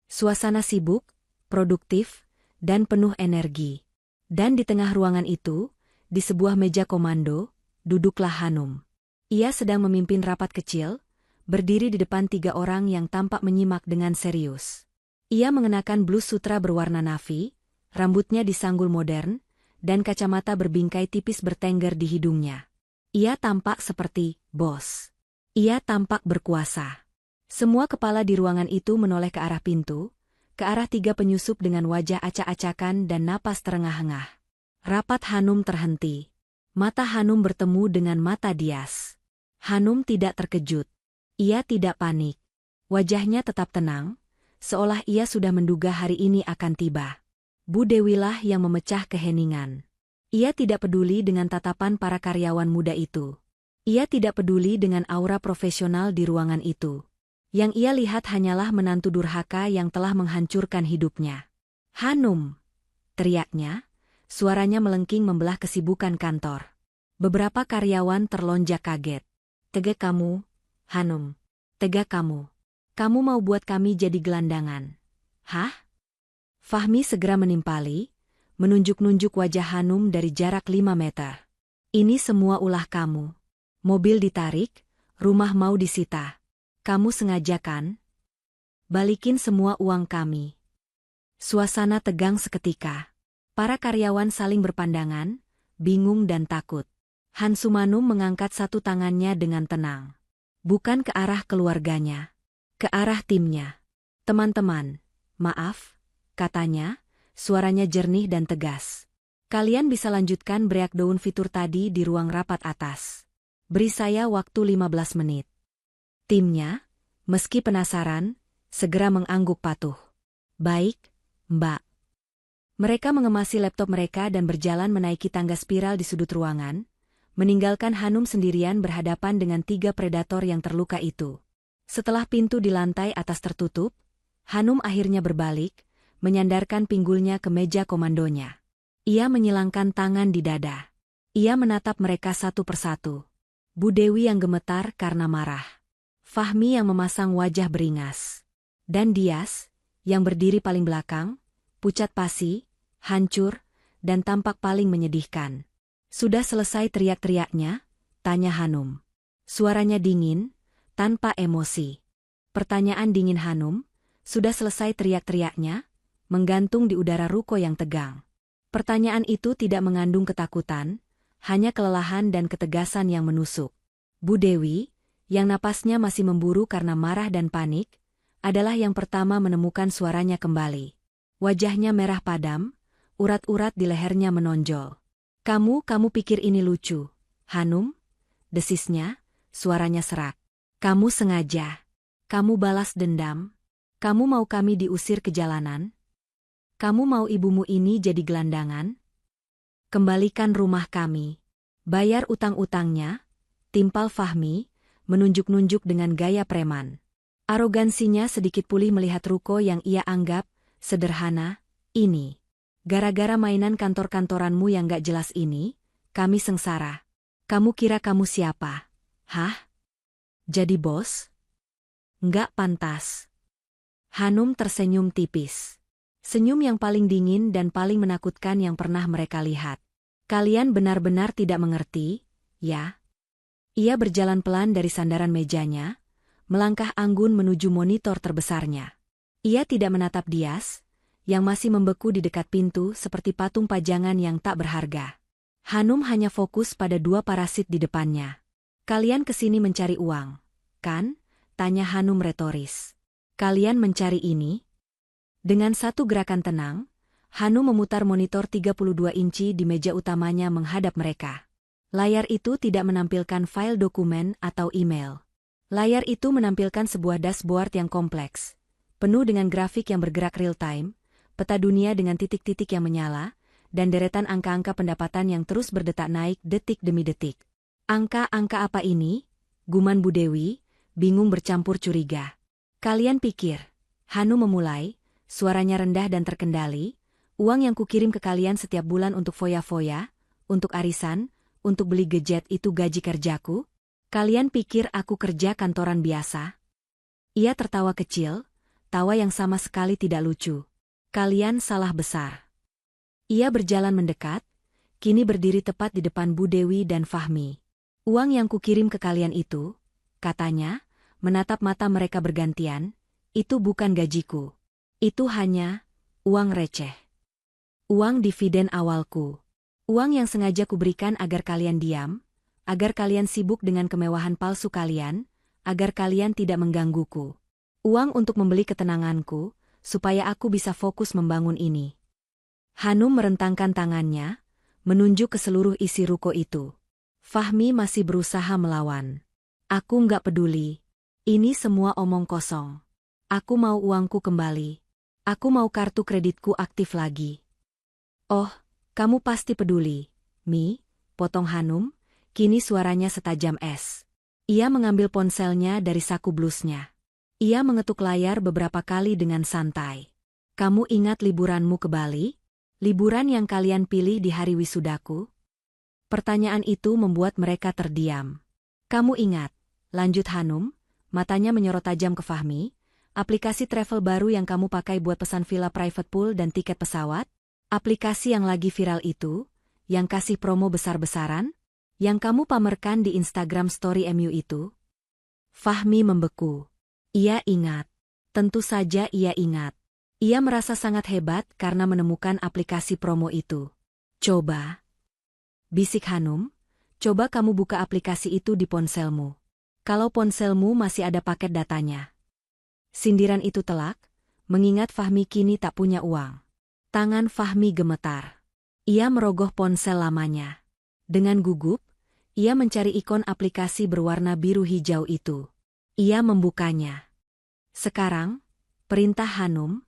Suasana sibuk, produktif, dan penuh energi. Dan di tengah ruangan itu, di sebuah meja komando, duduklah Hanum. Ia sedang memimpin rapat kecil, berdiri di depan 3 orang yang tampak menyimak dengan serius. Ia mengenakan blus sutra berwarna navy, rambutnya disanggul modern, dan kacamata berbingkai tipis bertengger di hidungnya. Ia tampak seperti bos. Ia tampak berkuasa. Semua kepala di ruangan itu menoleh ke arah pintu, ke arah 3 penyusup dengan wajah acak-acakan dan napas terengah-engah. Rapat Hanum terhenti. Mata Hanum bertemu dengan mata Dias. Hanum tidak terkejut. Ia tidak panik. Wajahnya tetap tenang, seolah ia sudah menduga hari ini akan tiba. Bu Dewilah yang memecah keheningan. Ia tidak peduli dengan tatapan para karyawan muda itu. Ia tidak peduli dengan aura profesional di ruangan itu. Yang ia lihat hanyalah menantu durhaka yang telah menghancurkan hidupnya. "Hanum!" teriaknya, suaranya melengking membelah kesibukan kantor. Beberapa karyawan terlonjak kaget. "Tega kamu, Hanum. Tega kamu. Kamu mau buat kami jadi gelandangan. Hah?" Fahmi segera menimpali, menunjuk-nunjuk wajah Hanum dari jarak 5 meter. "Ini semua ulah kamu. Mobil ditarik, rumah mau disita. Kamu sengaja kan? Balikin semua uang kami." Suasana tegang seketika. Para karyawan saling berpandangan, bingung dan takut. Han Sumanum mengangkat satu tangannya dengan tenang. Bukan ke arah keluarganya, ke arah timnya. Teman-teman, maaf, katanya, suaranya jernih dan tegas. Kalian bisa lanjutkan breakdown fitur tadi di ruang rapat atas. Beri saya waktu 15 menit. Timnya, meski penasaran, segera mengangguk patuh. Baik, Mbak. Mereka mengemasi laptop mereka dan berjalan menaiki tangga spiral di sudut ruangan, meninggalkan Hanum sendirian berhadapan dengan 3 predator yang terluka itu. Setelah pintu di lantai atas tertutup, Hanum akhirnya berbalik, menyandarkan pinggulnya ke meja komandonya. Ia menyilangkan tangan di dada. Ia menatap mereka satu persatu. Bu Dewi yang gemetar karena marah. Fahmi yang memasang wajah beringas. Dan Dias, yang berdiri paling belakang, pucat pasi, hancur, dan tampak paling menyedihkan. Sudah selesai teriak-teriaknya? Tanya Hanum. Suaranya dingin, tanpa emosi. Pertanyaan dingin Hanum, sudah selesai teriak-teriaknya? Menggantung di udara ruko yang tegang. Pertanyaan itu tidak mengandung ketakutan, hanya kelelahan dan ketegasan yang menusuk. Bu Dewi, yang napasnya masih memburu karena marah dan panik, adalah yang pertama menemukan suaranya kembali. Wajahnya merah padam, urat-urat di lehernya menonjol. Kamu pikir ini lucu, Hanum? Desisnya, suaranya serak. Kamu sengaja. Kamu balas dendam. Kamu mau kami diusir ke jalanan? Kamu mau ibumu ini jadi gelandangan? Kembalikan rumah kami. Bayar utang-utangnya, timpal Fahmi, menunjuk-nunjuk dengan gaya preman. Arogansinya sedikit pulih melihat ruko yang ia anggap sederhana, ini. Gara-gara mainan kantor-kantoranmu yang gak jelas ini, kami sengsara. Kamu kira kamu siapa? Hah? Jadi bos? Nggak pantas. Hanum tersenyum tipis. Senyum yang paling dingin dan paling menakutkan yang pernah mereka lihat. Kalian benar-benar tidak mengerti, ya? Ia berjalan pelan dari sandaran mejanya, melangkah anggun menuju monitor terbesarnya. Ia tidak menatap Dias, yang masih membeku di dekat pintu seperti patung pajangan yang tak berharga. Hanum hanya fokus pada 2 parasit di depannya. Kalian kesini mencari uang, kan? Tanya Hanum retoris. Kalian mencari ini? Dengan satu gerakan tenang, Hanum memutar monitor 32 inci di meja utamanya menghadap mereka. Layar itu tidak menampilkan file dokumen atau email. Layar itu menampilkan sebuah dashboard yang kompleks, penuh dengan grafik yang bergerak real-time, peta dunia dengan titik-titik yang menyala, dan deretan angka-angka pendapatan yang terus berdetak naik detik demi detik. Angka-angka apa ini? Guman Bu Dewi, bingung bercampur curiga. Kalian pikir, Hanum memulai, suaranya rendah dan terkendali, uang yang kukirim ke kalian setiap bulan untuk foya-foya, untuk arisan, untuk beli gadget itu gaji kerjaku? Kalian pikir aku kerja kantoran biasa? Ia tertawa kecil, tawa yang sama sekali tidak lucu. Kalian salah besar. Ia berjalan mendekat, kini berdiri tepat di depan Bu Dewi dan Fahmi. Uang yang kukirim ke kalian itu, katanya, menatap mata mereka bergantian, itu bukan gajiku. Itu hanya uang receh. Uang dividen awalku. Uang yang sengaja kuberikan agar kalian diam, agar kalian sibuk dengan kemewahan palsu kalian, agar kalian tidak menggangguku. Uang untuk membeli ketenanganku, supaya aku bisa fokus membangun ini. Hanum merentangkan tangannya, menunjuk ke seluruh isi ruko itu. Fahmi masih berusaha melawan. Aku nggak peduli. Ini semua omong kosong. Aku mau uangku kembali. Aku mau kartu kreditku aktif lagi. Oh, kamu pasti peduli, Mi, potong Hanum, kini suaranya setajam es. Ia mengambil ponselnya dari saku blusnya. Ia mengetuk layar beberapa kali dengan santai. Kamu ingat liburanmu ke Bali? Liburan yang kalian pilih di hari wisudaku? Pertanyaan itu membuat mereka terdiam. Kamu ingat, lanjut Hanum, matanya menyorot tajam ke Fahmi, aplikasi travel baru yang kamu pakai buat pesan villa private pool dan tiket pesawat? Aplikasi yang lagi viral itu, yang kasih promo besar-besaran, yang kamu pamerkan di Instagram story MU itu? Fahmi membeku. Ia ingat. Tentu saja ia ingat. Ia merasa sangat hebat karena menemukan aplikasi promo itu. Coba, bisik Hanum, coba kamu buka aplikasi itu di ponselmu. Kalau ponselmu masih ada paket datanya. Sindiran itu telak, mengingat Fahmi kini tak punya uang. Tangan Fahmi gemetar. Ia merogoh ponsel lamanya. Dengan gugup, ia mencari ikon aplikasi berwarna biru hijau itu. Ia membukanya. Sekarang, perintah Hanum,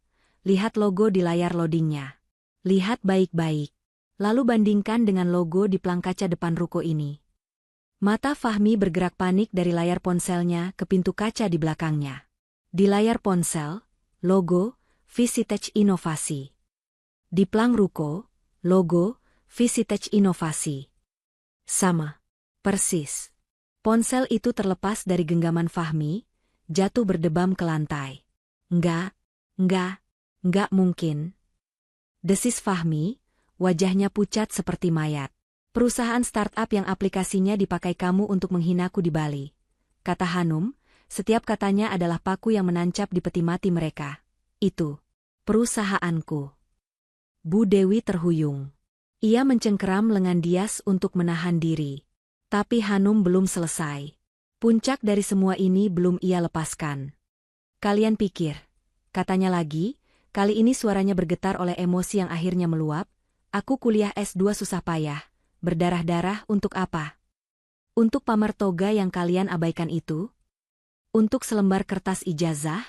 lihat logo di layar loadingnya. Lihat baik-baik. Lalu bandingkan dengan logo di plang kaca depan ruko ini. Mata Fahmi bergerak panik dari layar ponselnya ke pintu kaca di belakangnya. Di layar ponsel, logo, Visitech Inovasi. Di plang ruko, logo, Visitech Inovasi. Sama. Persis. Ponsel itu terlepas dari genggaman Fahmi, jatuh berdebam ke lantai. Enggak mungkin. Desis Fahmi, wajahnya pucat seperti mayat. Perusahaan startup yang aplikasinya dipakai kamu untuk menghinaku di Bali. Kata Hanum, setiap katanya adalah paku yang menancap di peti mati mereka. Itu perusahaanku. Bu Dewi terhuyung. Ia mencengkeram lengan Dias untuk menahan diri. Tapi Hanum belum selesai. Puncak dari semua ini belum ia lepaskan. Kalian pikir, katanya lagi, kali ini suaranya bergetar oleh emosi yang akhirnya meluap, aku kuliah S2 susah payah, berdarah-darah untuk apa? Untuk pamer toga yang kalian abaikan itu? Untuk selembar kertas ijazah?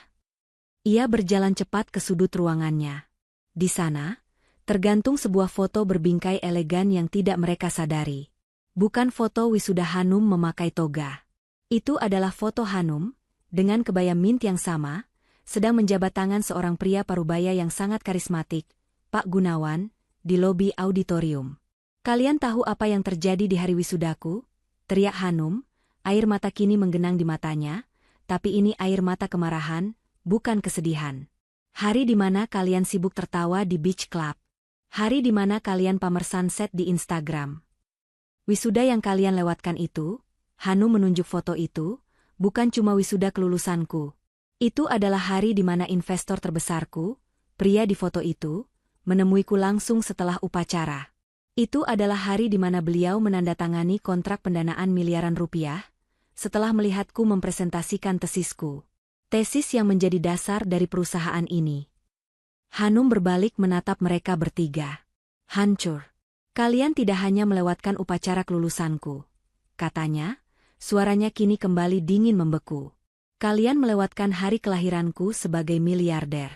Ia berjalan cepat ke sudut ruangannya. Di sana, tergantung sebuah foto berbingkai elegan yang tidak mereka sadari. Bukan foto wisuda Hanum memakai toga. Itu adalah foto Hanum, dengan kebaya mint yang sama, sedang menjabat tangan seorang pria parubaya yang sangat karismatik, Pak Gunawan, di lobi auditorium. Kalian tahu apa yang terjadi di hari wisudaku? Teriak Hanum, air mata kini menggenang di matanya, tapi ini air mata kemarahan, bukan kesedihan. Hari di mana kalian sibuk tertawa di beach club. Hari di mana kalian pamer sunset di Instagram. Wisuda yang kalian lewatkan itu, Hanum menunjuk foto itu, bukan cuma wisuda kelulusanku. Itu adalah hari di mana investor terbesarku, pria di foto itu, menemuiku langsung setelah upacara. Itu adalah hari di mana beliau menandatangani kontrak pendanaan miliaran rupiah, setelah melihatku mempresentasikan tesisku. Tesis yang menjadi dasar dari perusahaan ini. Hanum berbalik menatap mereka bertiga. Hancur. Kalian tidak hanya melewatkan upacara kelulusanku. Katanya, suaranya kini kembali dingin membeku. Kalian melewatkan hari kelahiranku sebagai miliarder.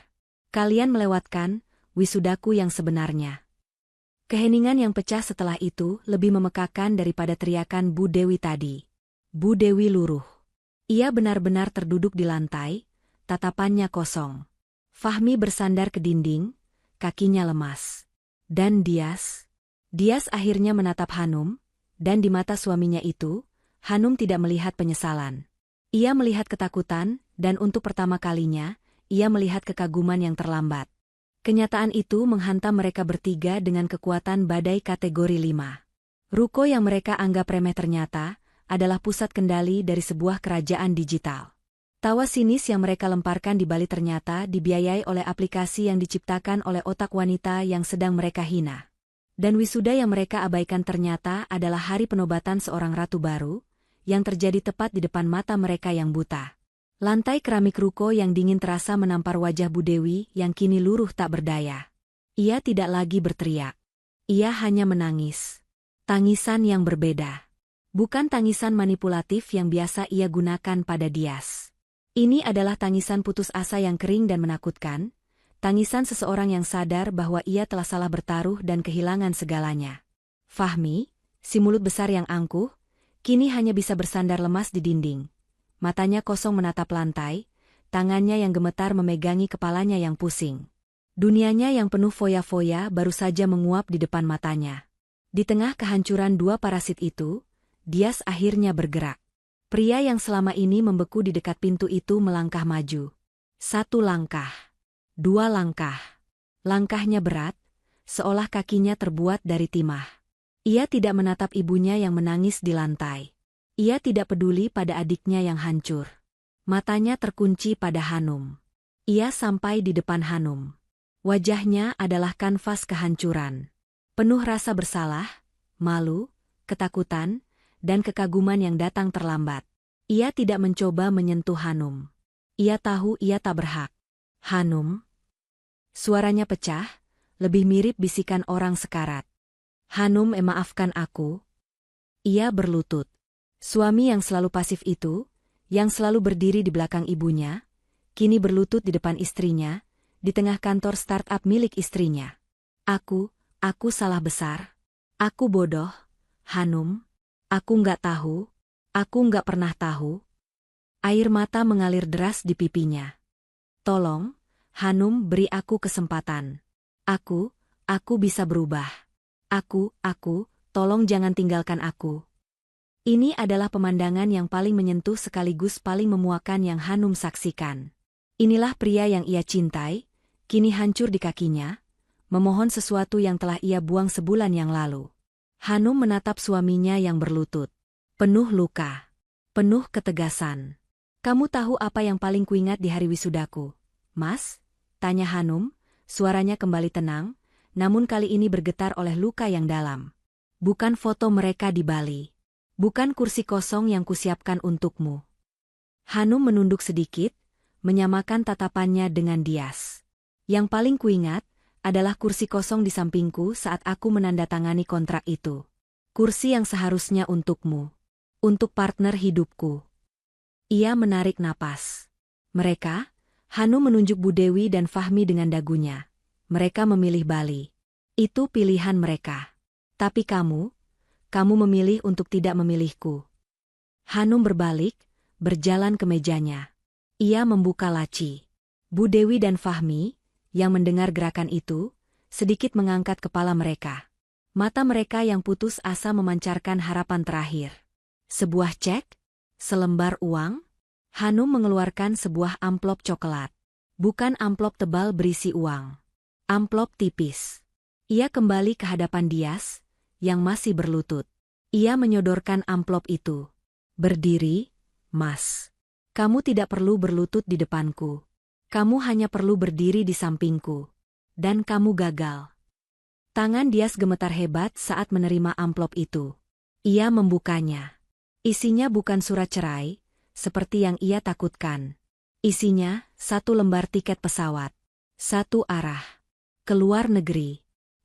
Kalian melewatkan wisudaku yang sebenarnya. Keheningan yang pecah setelah itu lebih memekakan daripada teriakan Bu Dewi tadi. Bu Dewi luruh. Ia benar-benar terduduk di lantai, tatapannya kosong. Fahmi bersandar ke dinding, kakinya lemas. Dan Dias akhirnya menatap Hanum, dan di mata suaminya itu, Hanum tidak melihat penyesalan. Ia melihat ketakutan, dan untuk pertama kalinya, ia melihat kekaguman yang terlambat. Kenyataan itu menghantam mereka bertiga dengan kekuatan badai kategori 5. Ruko yang mereka anggap remeh ternyata adalah pusat kendali dari sebuah kerajaan digital. Tawa sinis yang mereka lemparkan di Bali ternyata dibiayai oleh aplikasi yang diciptakan oleh otak wanita yang sedang mereka hina. Dan wisuda yang mereka abaikan ternyata adalah hari penobatan seorang ratu baru, yang terjadi tepat di depan mata mereka yang buta. Lantai keramik ruko yang dingin terasa menampar wajah Bu Dewi yang kini luruh tak berdaya. Ia tidak lagi berteriak. Ia hanya menangis. Tangisan yang berbeda. Bukan tangisan manipulatif yang biasa ia gunakan pada Dias. Ini adalah tangisan putus asa yang kering dan menakutkan, tangisan seseorang yang sadar bahwa ia telah salah bertaruh dan kehilangan segalanya. Fahmi, si mulut besar yang angkuh, kini hanya bisa bersandar lemas di dinding. Matanya kosong menatap lantai, tangannya yang gemetar memegangi kepalanya yang pusing. Dunianya yang penuh foya-foya baru saja menguap di depan matanya. Di tengah kehancuran dua parasit itu, Dias akhirnya bergerak. Pria yang selama ini membeku di dekat pintu itu melangkah maju. 1 langkah. 2 langkah. Langkahnya berat, seolah kakinya terbuat dari timah. Ia tidak menatap ibunya yang menangis di lantai. Ia tidak peduli pada adiknya yang hancur. Matanya terkunci pada Hanum. Ia sampai di depan Hanum. Wajahnya adalah kanvas kehancuran. Penuh rasa bersalah, malu, ketakutan, dan kekaguman yang datang terlambat. Ia tidak mencoba menyentuh Hanum. Ia tahu ia tak berhak. Hanum. Suaranya pecah, lebih mirip bisikan orang sekarat. Hanum, maafkan aku. Ia berlutut. Suami yang selalu pasif itu, yang selalu berdiri di belakang ibunya, kini berlutut di depan istrinya, di tengah kantor startup milik istrinya. Aku salah besar. Aku bodoh, Hanum. Aku nggak tahu. Aku nggak pernah tahu. Air mata mengalir deras di pipinya. Tolong, Hanum, beri aku kesempatan. Aku bisa berubah. Tolong jangan tinggalkan aku. Ini adalah pemandangan yang paling menyentuh sekaligus paling memuakan yang Hanum saksikan. Inilah pria yang ia cintai, kini hancur di kakinya, memohon sesuatu yang telah ia buang sebulan yang lalu. Hanum menatap suaminya yang berlutut. Penuh luka. Penuh ketegasan. Kamu tahu apa yang paling kuingat di hari wisudaku, Mas? Tanya Hanum, suaranya kembali tenang, namun kali ini bergetar oleh luka yang dalam. Bukan foto mereka di Bali. Bukan kursi kosong yang kusiapkan untukmu. Hanum menunduk sedikit, menyamakan tatapannya dengan Dias. Yang paling kuingat adalah kursi kosong di sampingku saat aku menandatangani kontrak itu. Kursi yang seharusnya untukmu. Untuk partner hidupku. Ia menarik napas. Mereka, Hanum menunjuk Bu Dewi dan Fahmi dengan dagunya. Mereka memilih Bali. Itu pilihan mereka. Tapi kamu memilih untuk tidak memilihku. Hanum berbalik, berjalan ke mejanya. Ia membuka laci. Bu Dewi dan Fahmi, yang mendengar gerakan itu, sedikit mengangkat kepala mereka. Mata mereka yang putus asa memancarkan harapan terakhir. Sebuah cek? Selembar uang? Hanum mengeluarkan sebuah amplop coklat. Bukan amplop tebal berisi uang. Amplop tipis. Ia kembali ke hadapan Dias, yang masih berlutut. Ia menyodorkan amplop itu. Berdiri, Mas. Kamu tidak perlu berlutut di depanku. Kamu hanya perlu berdiri di sampingku. Dan kamu gagal. Tangan Dias gemetar hebat saat menerima amplop itu. Ia membukanya. Isinya bukan surat cerai, seperti yang ia takutkan. Isinya, 1 lembar tiket pesawat. 1 arah. Ke luar negeri.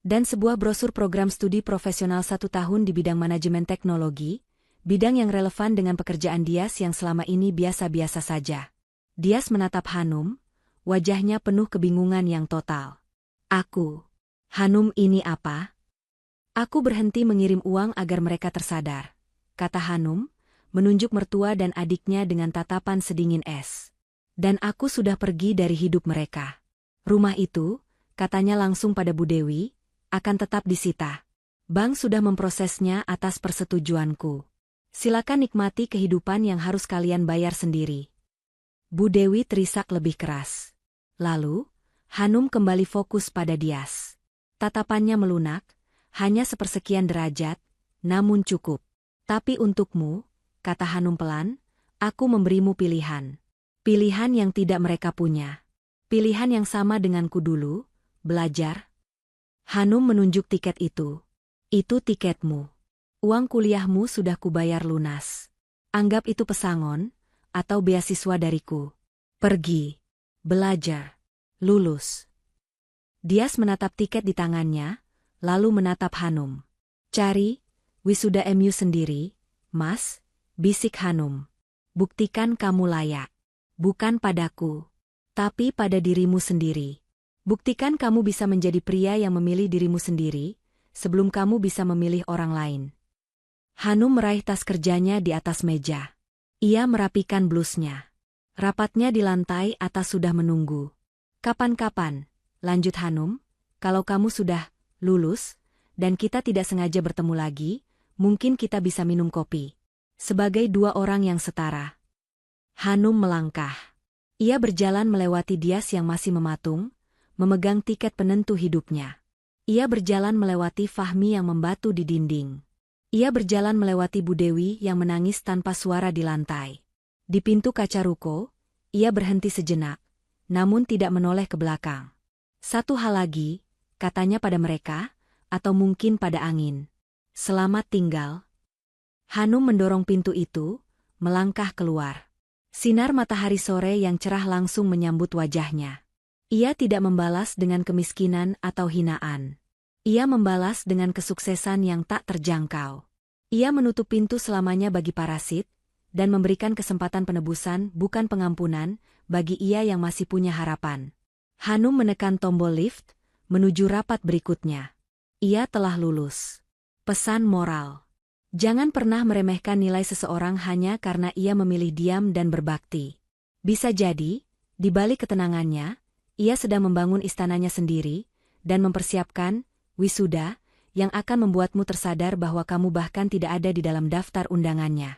Dan sebuah brosur program studi profesional 1 tahun di bidang manajemen teknologi, bidang yang relevan dengan pekerjaan Dias yang selama ini biasa-biasa saja. Dias menatap Hanum, wajahnya penuh kebingungan yang total. Hanum, ini apa? Aku berhenti mengirim uang agar mereka tersadar, kata Hanum, menunjuk mertua dan adiknya dengan tatapan sedingin es. Dan aku sudah pergi dari hidup mereka. Rumah itu, katanya langsung pada Bu Dewi, akan tetap disita. Bank sudah memprosesnya atas persetujuanku. Silakan nikmati kehidupan yang harus kalian bayar sendiri. Bu Dewi terisak lebih keras. Lalu, Hanum kembali fokus pada Dias. Tatapannya melunak, hanya sepersekian derajat, namun cukup. Tapi untukmu, kata Hanum pelan, aku memberimu pilihan. Pilihan yang tidak mereka punya. Pilihan yang sama denganku dulu, belajar. Hanum menunjuk tiket itu. Itu tiketmu. Uang kuliahmu sudah kubayar lunas. Anggap itu pesangon, atau beasiswa dariku. Pergi. Belajar. Lulus. Dias menatap tiket di tangannya, lalu menatap Hanum. Cari wisuda MU sendiri, Mas, bisik Hanum. Buktikan kamu layak. Bukan padaku, tapi pada dirimu sendiri. Buktikan kamu bisa menjadi pria yang memilih dirimu sendiri, sebelum kamu bisa memilih orang lain. Hanum meraih tas kerjanya di atas meja. Ia merapikan blusnya. Rapatnya di lantai atas sudah menunggu. Kapan-kapan, lanjut Hanum, kalau kamu sudah lulus, dan kita tidak sengaja bertemu lagi, mungkin kita bisa minum kopi. Sebagai 2 orang yang setara. Hanum melangkah. Ia berjalan melewati Dias yang masih mematung, memegang tiket penentu hidupnya. Ia berjalan melewati Fahmi yang membatu di dinding. Ia berjalan melewati Bu Dewi yang menangis tanpa suara di lantai. Di pintu kaca ruko, ia berhenti sejenak, namun tidak menoleh ke belakang. Satu hal lagi, katanya pada mereka, atau mungkin pada angin. Selamat tinggal. Hanum mendorong pintu itu, melangkah keluar. Sinar matahari sore yang cerah langsung menyambut wajahnya. Ia tidak membalas dengan kemiskinan atau hinaan. Ia membalas dengan kesuksesan yang tak terjangkau. Ia menutup pintu selamanya bagi parasit, dan memberikan kesempatan penebusan bukan pengampunan, bagi ia yang masih punya harapan. Hanum menekan tombol lift, menuju rapat berikutnya. Ia telah lulus. Pesan moral. Jangan pernah meremehkan nilai seseorang hanya karena ia memilih diam dan berbakti. Bisa jadi, di balik ketenangannya, ia sedang membangun istananya sendiri, dan mempersiapkan wisuda yang akan membuatmu tersadar bahwa kamu bahkan tidak ada di dalam daftar undangannya.